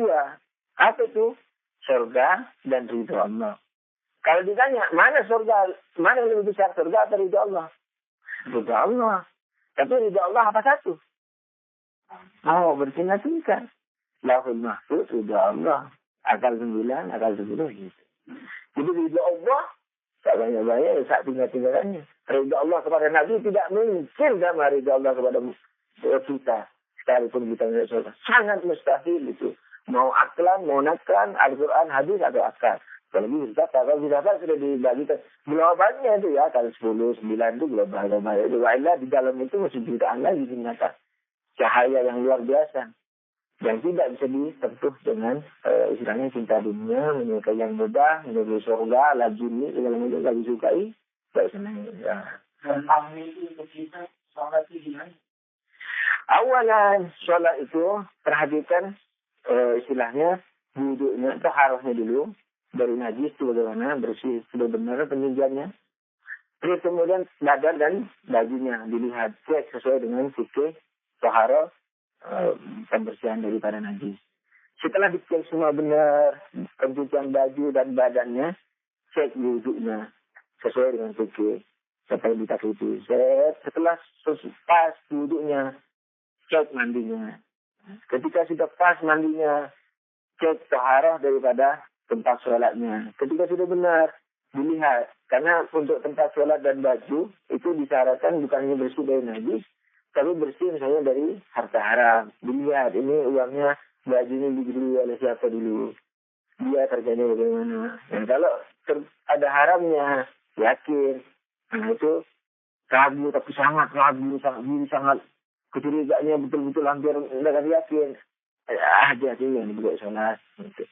A: Apa itu? Surga dan ridho Allah. Kalau ditanya, mana surga, mana yang lebih besar, surga atau ridho Allah? Ridho Allah. Tapi ridho Allah apa satu? Oh, bertingkat-tingkat. Lauhul mahfuz, ridho Allah. Akal 9, akal 10 gitu. Jadi ridho Allah, tak banyak-banyak, tak tingkat-tingkatannya. Ridho Allah kepada Nabi tidak mungkin sama ridho Allah kepada kita. Sekalipun kita tidak surga. Sangat mustahil itu. Mau aklan, mau naklan, Al-Quran, hadis, atau akal. Kalau filsafat sudah dibagikan globalnya itu ya, kalau 10, 9 itu global itu. Wailah di dalam itu masih jutaan lagi ternyata cahaya yang luar biasa yang tidak bisa disentuh dengan istilahnya cinta dunia, menyukai yang mudah, menyukai surga, lajuni, segala macam tidak disukai, tidak senang. Ya.
B: Dan kami itu kita sholat itu gimana?
A: Awalan sholat itu perhatikan istilahnya wudhunya, taharahnya dulu. Dari najis itu bagaimana, bersih, sudah benar penunjannya. Terus kemudian badan dan bajunya dilihat, cek sesuai dengan fikih, taharah, pembersihan daripada najis. Setelah dicek semua benar, pencucian baju dan badannya, cek wudhunya sesuai dengan fikih. Sampai ditakuti. Setelah pas wudhunya, cek mandinya. Ketika sudah pas mandinya, cek taharah daripada tempat sholatnya. Ketika sudah benar, dilihat. Karena untuk tempat sholat dan baju, itu disyaratkan bukan hanya bersih dari najis, tapi bersih misalnya dari harta haram. Dilihat, ini uangnya, bajunya dibeli oleh siapa dulu. Dia terjadi bagaimana. Dan kalau ada haramnya, yakin. Nah itu ragu, tapi sangat ragu, sangat kecuriganya betul-betul hampir tidak yakin. Hati-hati yang dibuat sholat. Gitu.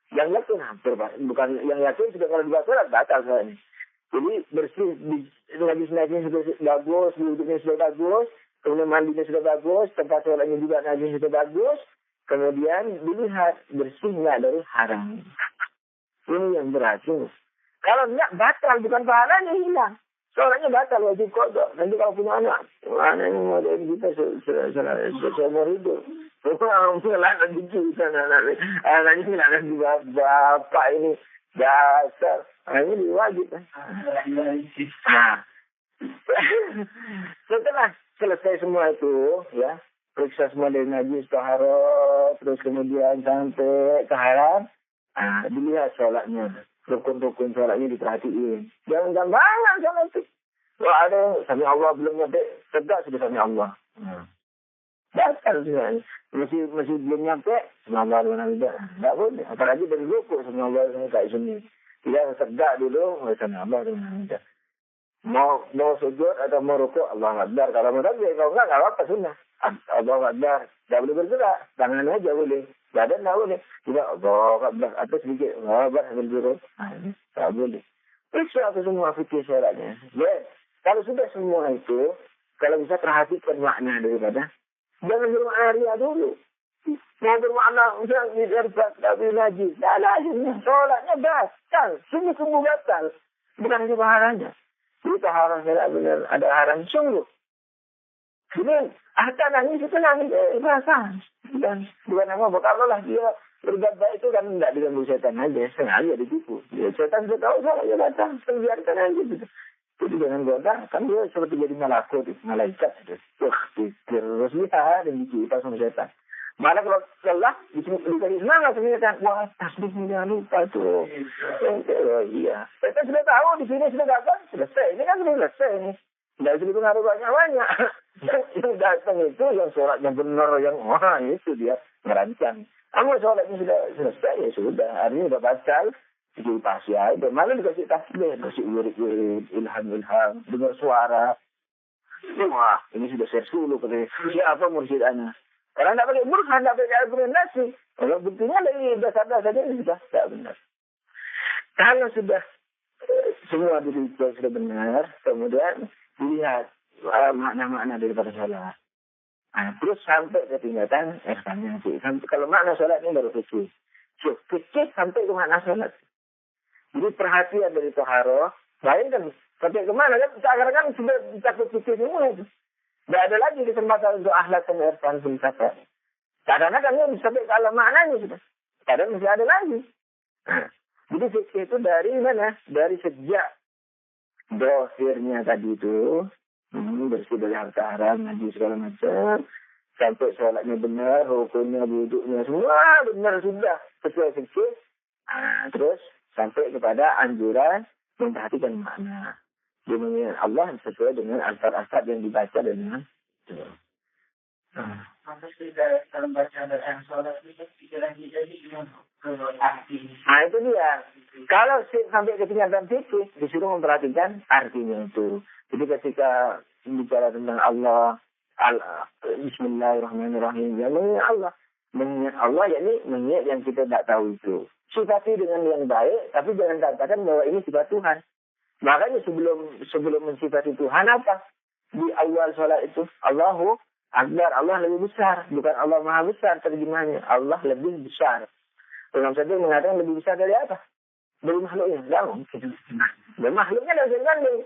A: Yang yakin hampir, bukan yang yakin sudah kalau dibuat sholat batal soalnya. Jadi bersih, najis-najisnya sudah bagus, wudhunya sudah bagus, kemudian mandinya sudah bagus, tempat sholatnya juga najisnya sudah bagus, kemudian dilihat bersih nggak dari haram. Ini yang berhasil. Kalau enggak batal, bukan pahalanya hilang. Sholatnya batal, wajib kodok. Nanti kalau punya anak yang mau dari kita seumur hidup. Anaknya di bapak ini dasar. Ini diwajib. Nah, setelah selesai semua itu, ya, periksa semua dari najis, taharah, terus kemudian sampai ke haram, dilihat sholatnya. Rukun-rukun sholatnya diperhatiin. Jangan gampangan sholat itu. Kalau ada sami Allah belum nyampe, tegak sudah sami Allah. Batal sebenarnya. Masih belum nyampe, sami Allah dengan tidak. Tidak boleh. Apalagi dari ruku, sami Allah dengan kayak sini. Tidak tegak dulu, sami Allah dengan tidak. Mau sujud atau mau ruku, Allah Akbar. Kalau mau takbir, kalau enggak apa-apa sunnah. Allah Akbar. Tidak boleh bergerak. Tangan aja boleh. Badan tidak boleh. Tidak, Allah Akbar. Atau sedikit. Allah Akbar sambil duduk. Tidak boleh. Periksa itu semua fikir syaratnya. Ya. Kalau sudah semua itu, kalau bisa perhatikan makna daripada, jangan bermakna ria dulu. Mau bermakna, misalnya dirbat, tapi najis. Tidak ada hasilnya. Sholatnya batal. Sungguh-sungguh batal. Bukan hanya pahalanya. Itu haram, tidak benar. Ada haram sungguh. Ini, nangis itu nangis. Rasa. Dan bukan apa, kalau lah dia berbuat baik itu kan tidak diganggu setan aja. Sengaja ditipu. Ya, setan sudah tahu sholatnya datang. Biarkan aja gitu. Jadi dengan goda, kan dia seperti jadi malaikat. Terus lihat dan dicipta sama setan. Malah kalau lelah, dikasih semangat sama setan. Wah, tasbih jangan lupa tuh. Oh iya. Setan sudah tahu, di sini sudah datang. Selesai, ini kan sudah selesai ini. Tidak usah dipengaruhi banyak-banyak. Yang datang itu, yang sholatnya benar, yang wah itu dia merancang. Kamu sholatnya sudah selesai, ya sudah. Hari ini sudah batal. Jadi pasti aja. Malah dikasih tasbih, kasih wirid-wirid, ilham-ilham, dengar suara. Wah, ini sudah share dulu katanya. Siapa mursyid ana? Karena tidak pakai burhan, tidak pakai argumentasi. Kalau buktinya dari dasar-dasar saja sudah tidak benar. Kalau sudah semua diri sudah benar, kemudian dilihat makna-makna daripada sholat. Nah, terus sampai ke tingkatan ihsannya sih. Kalau makna sholat ini baru kecil. Kecil sampai ke makna sholat. Jadi perhatian dari toharoh, bayangkan sampai kemana kan? Sekarang kan sudah dicakup kecil semua itu. Tidak ada lagi kesempatan untuk akhlak dan ihsan filsafat. Kadang-kadang kan sampai ke alam maknanya sudah. Kadang masih ada lagi. Nah, jadi fikih itu dari mana? Dari sejak dohirnya tadi itu, bersih dari harta haram, ngaji segala macam, sampai sholatnya benar, rukunnya, wuduknya, semua benar sudah sesuai fikih. Nah, terus sampai kepada anjuran memperhatikan makna. Dia Allah sesuai dengan alfar-alfar yang dibaca dengan itu.
B: Pantas tidak dalam bacaan dan sholat itu pikiran kita ini arti.
A: Nah itu dia. Kalau sampai ke tingkatan fikih disuruh memperhatikan artinya itu. Jadi ketika bicara tentang Allah, Bismillahirrahmanirrahim, ya mengingat Allah. Mengingat Allah yakni mengingat yang kita tidak tahu itu. Sifati dengan yang baik, tapi jangan katakan bahwa ini sifat Tuhan. Makanya sebelum mensifati Tuhan apa? Di awal sholat itu Allahu Akbar, Allah lebih besar, bukan Allah Maha Besar terjemahnya. Allah lebih besar. Imam Syafi'i mengatakan lebih besar dari apa? Dari makhluknya. Tidak mungkin. Dan makhluknya tidak bisa dibanding.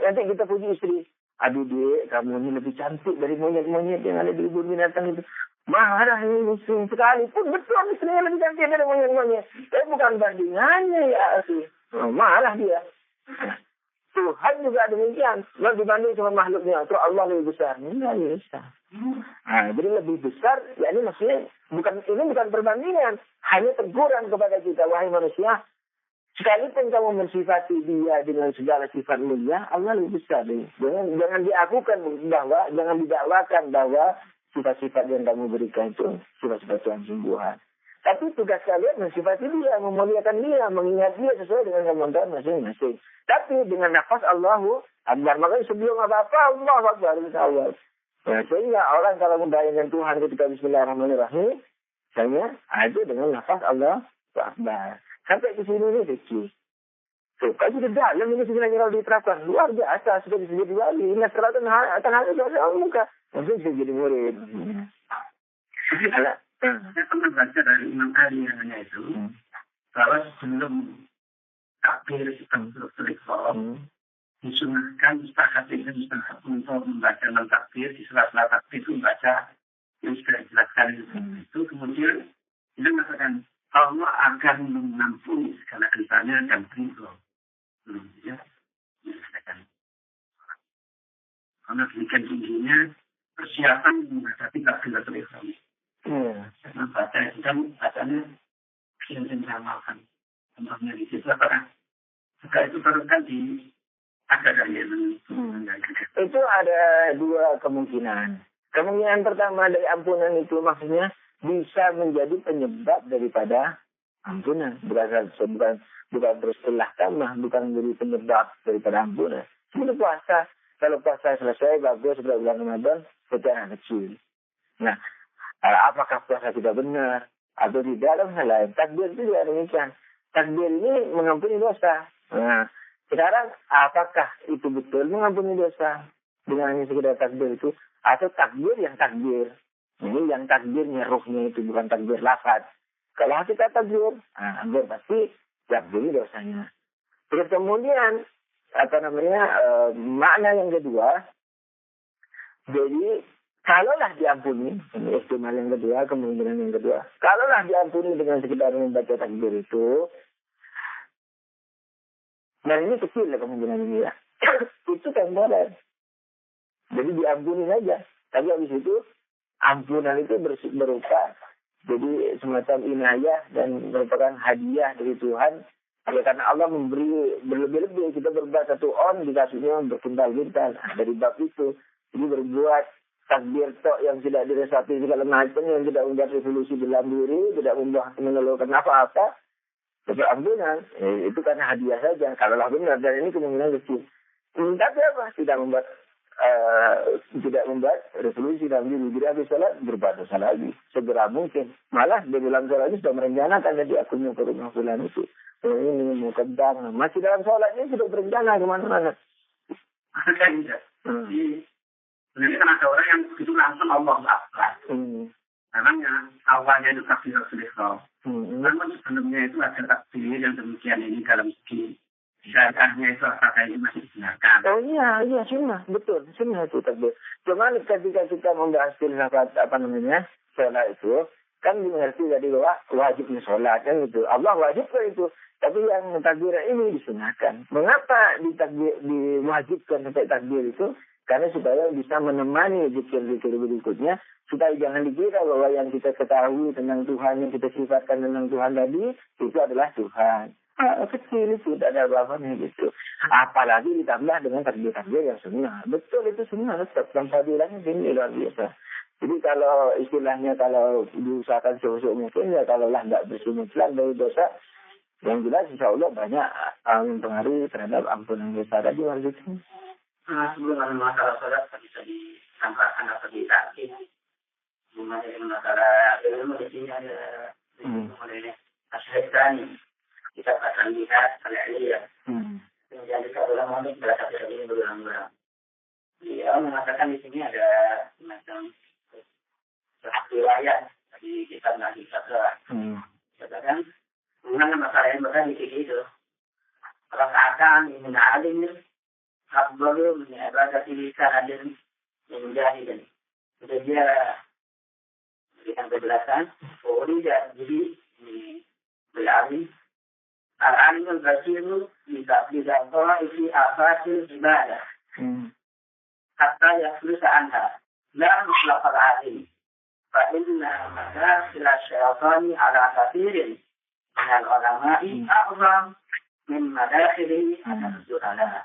A: Nanti kita puji istri. Aduh dia, kamu ini lebih cantik dari monyet-monyet yang ada di kebun binatang itu. Marah ini sekalipun betul istrinya lebih cantik dari monyet-monyet. Tapi bukan bandingannya ya. Marah dia. Tuhan juga demikian. Tidak dibanding sama makhluknya. Itu Allah lebih besar. Ini lebih besar. Nah, jadi lebih besar. Ya ini maksudnya ini bukan perbandingan. Hanya teguran kepada kita. Wahai manusia. Sekalipun kamu mensifati dia dengan segala sifat mulia. Allah lebih besar. Jangan diakukan bahwa. Jangan didakwakan bahwa sifat-sifat yang kamu berikan itu. Sifat-sifat Tuhan sungguhan. Tapi tugas kalian mensifati dia, memuliakan dia, mengingat dia sesuai dengan kemampuan masing-masing. Tapi dengan nafas Allahu Akbar. Makanya sebelum apa-apa Allahu Akbar. Nah, sehingga orang kalau membayangkan Tuhan ketika Bismillahirrahmanirrahim, misalnya itu dengan nafas Allahu Akbar. Sampai ke sini ini kecil. So, kalau sudah dalam ini sebenarnya kalau diterapkan luar biasa sudah bisa jadi wali. Ini selatan akan hal itu ada muka. Maksudnya bisa jadi murid.
B: Saya pernah baca dari Imam Ali yang hanya itu, bahwa sebelum takbir untuk ikhram, disunahkan mustahil untuk membaca takbir di sela-sela takbir itu membaca yang sudah dijelaskan itu. Kemudian dia mengatakan Allah akan mengampuni segala kesalahan dan ridho. Ya, dikatakan. Karena demikian tingginya persiapan menghadapi takbiratul ihram. Karena baca itu kan bacanya yang mengamalkan. Contohnya di situ apa? Jika itu terangkan di agama yang
A: itu ada dua kemungkinan. Kemungkinan pertama dari ampunan itu maksudnya bisa menjadi penyebab daripada ampunan. Bukan terus telah tambah, bukan menjadi penyebab daripada ampunan. Seperti puasa. Kalau puasa selesai, bagus, sudah bulan Ramadan, secara kecil. Nah, apakah puasa tidak benar atau tidak, ada masalah. Takbir itu juga demikian. Takbir ini mengampuni dosa. Nah, sekarang apakah itu betul mengampuni dosa dengan hanya sekedar takbir itu, atau takbir yang takbir? Ini yang takbirnya ruhnya itu bukan takbir lafaz. Kalau kita takbir, hampir pasti takbir dosanya. Terus kemudian makna yang kedua, jadi kalaulah diampuni, ini ihtimal yang kedua, kemungkinan yang kedua, kalaulah diampuni dengan sekedar membaca takbir itu, dan ini kecil lah kemungkinan ini ya. itu temporer. Jadi diampuni saja. Tapi habis itu ampunan itu berupa jadi semacam inayah dan merupakan hadiah dari Tuhan. Ya karena Allah memberi berlebih-lebih, kita berbuat 1 on dikasihnya berkintal-kintal. Nah, dari bab itu, jadi berbuat takbir tok yang tidak diresapi segala macam, yang tidak membuat revolusi dalam diri, tidak membuat mengeluhkan apa-apa, dapat ampunan. Itu karena hadiah saja. Kalaulah benar, dan ini kemungkinan kecil. Tapi apa? Tidak membuat revolusi dalam diri. Jadi habis sholat berbuat dosa lagi segera mungkin. Malah di dalam sholat ini sudah merencanakan, jadi aku mau ke rumah fulan itu, ini mau ke bank. Masih dalam sholatnya sudah berencana kemana-mana.
B: Tidak. Jadi sebenarnya kan ada orang yang itu langsung Allah Akbar. Namanya awalnya itu takbir Rasulullah. Namun sebelumnya itu ada takbir yang demikian ini dalam segi syariahnya itu apakah ini masih digunakan?
A: Oh iya sunnah, betul, sunnah itu takbir. Cuman ketika kita membahas filsafat sholat itu, kan dimengerti tadi bahwa wajibnya sholat kan itu. Allah wajibkan itu, tapi yang takbir ini disunahkan. Mengapa diwajibkan sampai takbir itu? Karena supaya bisa menemani zikir-zikir berikutnya, supaya jangan dikira bahwa yang kita ketahui tentang Tuhan, yang kita sifatkan tentang Tuhan tadi, itu adalah Tuhan. Kecil itu, tidak ada apa-apanya gitu. Apalagi ditambah dengan takbir-takbir yang sunnah. Betul, itu sunnah tetap. Dan fadilahnya ini luar biasa. Jadi kalau istilahnya, kalau diusahakan sehusuk mungkin, ya kalaulah tidak bersumit-sumit dari dosa, yang jelas insya Allah banyak mempengaruhi terhadap ampunan dosa tadi maksudnya.
B: Sebelum ada masalah sholat, bisa disampaikan atau ditakdir. Mengenai masalah ilmu di sini ada mengenai asyikani. Kita akan lihat al-aliyah. Kemudian kita ulama ini berasal dari ini berulang-ulang. Dia mengatakan di sini ada semacam riwayat dari kitab Nabi Sabda. Katakan mengenai masalah yang berkaitan di itu. Raka'atan min alim afdalu min ibadati sa'adin min mujahidin. Jadi dia berikan penjelasan bahwa dia jadi beralim. Al-alim al-basiru bisa isi afasil ibadah. Hatta yaflusa anha. La mutlaqal alim. Fa'inna maka sila syaitani ala kafirin. Dengan ulama'i a'zam min madakhili al-surala.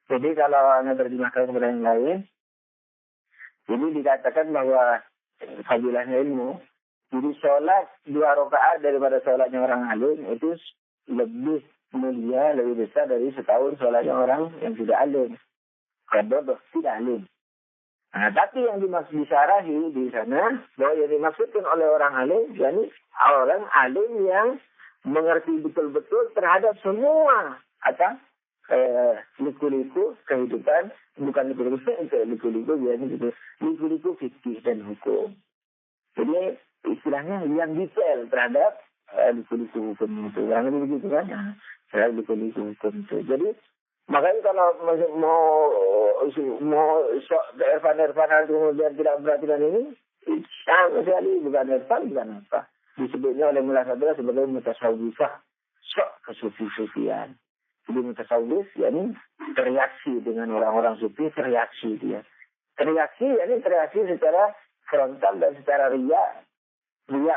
A: Jadi kalau Anda terjemahkan kepada yang lain, ini dikatakan bahwa fadilahnya ilmu. Jadi sholat 2 rakaat daripada sholatnya orang alim itu lebih mulia, lebih besar dari setahun sholatnya orang yang tidak alim. Karena tidak alim. Nah, tapi yang dimaksud disarahi di sana, bahwa yang dimaksudkan oleh orang alim, yakni orang alim yang mengerti betul-betul terhadap semua liku-liku kehidupan, bukan liku-liku fikih dan hukum. Jadi istilahnya yang detail terhadap liku-liku hukum itu. Yang lebih begitu kan? Terhadap liku-liku hukum itu. Jadi makanya kalau mau Irfan kemudian tidak memperhatikan ini, sama sekali bukan Irfan, bukan apa. Disebutnya oleh Mullah Sabda sebagai mutasawwifah, sok kesufi-sufian. Jadi mutasawwif, yakni tereaksi dengan orang-orang sufi, tereaksi dia. Tereaksi secara frontal dan secara riak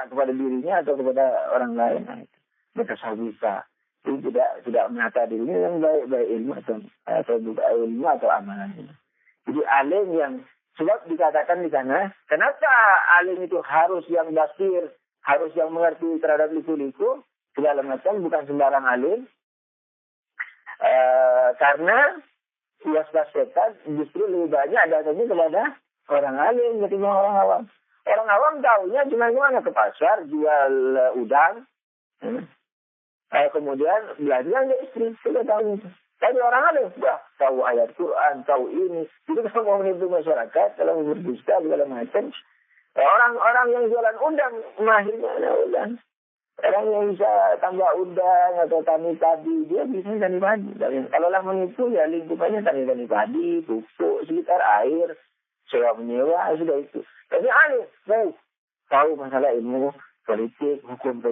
A: kepada dirinya atau kepada orang lain. Nah, itu mutasawwifah. Jadi tidak menata dirinya yang baik ilmu atau ilmu atau amalannya. Jadi alim yang sebab dikatakan di sana, kenapa alim itu harus yang basir, harus yang mengerti terhadap liku-liku segala macam, bukan sembarang alim. Karena was-was setan justru lebih banyak datangnya kepada orang alim ketimbang orang awam. Orang awam tahunya cuma gimana ke pasar jual udang. Kemudian belanja ke istri, sudah tahu itu. Tapi orang alim, tahu ayat Quran, tahu ini. Itu kalau mau menipu masyarakat, kalau mau berdusta, segala macam. Orang-orang yang jualan udang, mahirnya ada udang. Orang yang bisa tambah udang atau tani padi, dia bisa tani padi. Kalau lah menipu, ya lingkupannya tani padi, pupuk, sekitar air, sewa menyewa, sudah itu. Tapi alim, tahu masalah ilmu politik, hukum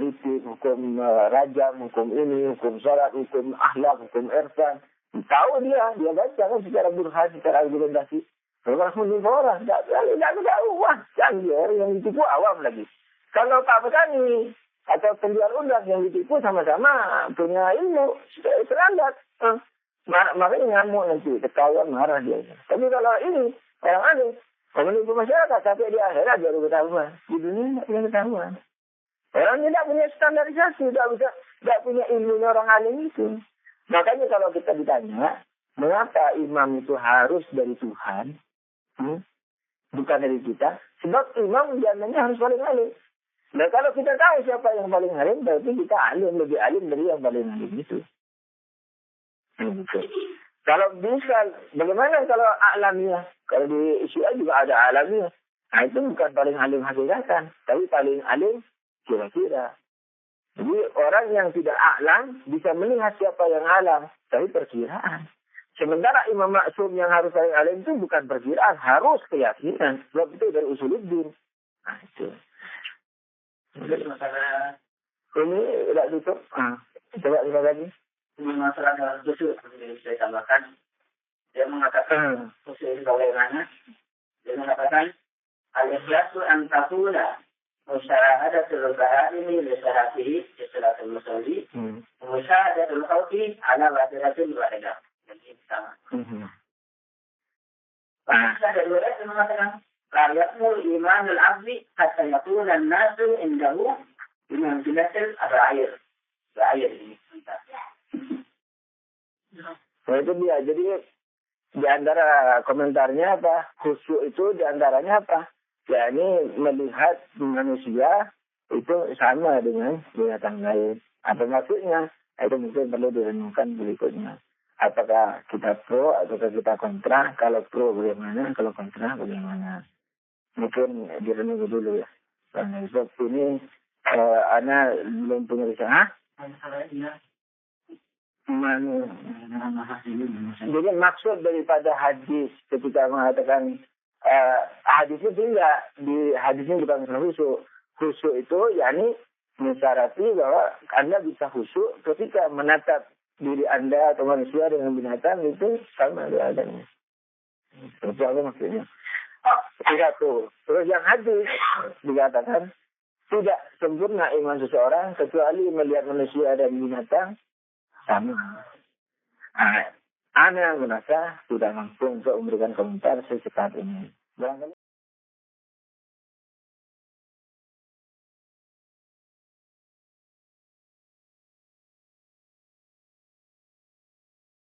A: rajam, hukum ini, hukum syarat, hukum akhlak, hukum irfan, Tahu dia baca kan secara burhan, secara argumentasi. Kalau menimpa orang, tidak tahu. Wah, canggih, yang ditipu awam lagi. Kalau Pak Petani atau penjual udang yang ditipu sama-sama punya ilmu, terlambat. Makanya ngamuk nanti, ketahuan marah dia. Tapi kalau ini, orang aneh, menipu masyarakat sampai di akhirat baru ketahuan. Di dunia tidak punya ketahuan. Orang tidak punya standarisasi, tidak punya ilmunya orang alim itu. Makanya kalau kita ditanya, mengapa imam itu harus dari Tuhan, bukan dari kita? Sebab imam jangannya harus paling alim. Nah kalau kita tahu siapa yang paling alim, berarti kita alim, lebih alim dari yang paling alim itu. Gitu. Kalau bisa, bagaimana kalau alamiah? Kalau di Syiah juga ada alamiah. Nah itu bukan paling alim hakikatan, tapi paling alim kira-kira. Jadi orang yang tidak alam bisa melihat siapa yang alam, tapi perkiraan. Sementara Imam Maksum yang harus paling alim itu bukan perkiraan, harus keyakinan. Sebab itu dari usuluddin. Nah itu.
B: Jadi masalah
A: Ini tidak tutup. Coba lihat lagi.
B: masalah dalam khusus, seperti saya tambahkan, dia mengatakan khusus bagaimana? Dia mengatakan al-ikhlasu an taqula musyahadatul baha'imi li salatihi fi salatul musalli musyahadatul khawfi ala wadiratul wahidah. Jadi sama. Ada dua ayat yang mengatakan la yakmul imanul abdi hatta yakuna an-nasu indahu bimanzilatil air. Air ini.
A: Nah itu dia. Jadi di antara komentarnya apa? Khusyuk itu di antaranya apa? Ya ini melihat manusia itu sama dengan binatang lain. Apa maksudnya? Itu mungkin perlu direnungkan berikutnya. Apakah kita pro atau kita kontra? Kalau pro bagaimana? Kalau kontra bagaimana? Mungkin direnungi dulu ya. Karena sebab ini Ana belum punya usaha. Jadi maksud daripada hadis ketika mengatakan hadis itu tidak, di hadisnya bukan khusyuk. Khusyuk itu yakni mensyaratkan bahwa Anda bisa khusyuk ketika menatap diri Anda atau manusia dengan binatang itu sama adanya. Itu apa maksudnya? Tidak tuh. Terus yang hadis dikatakan tidak sempurna iman seseorang kecuali melihat manusia dan binatang sama. Ana merasa sudah mampu untuk memberikan komentar secepat ini.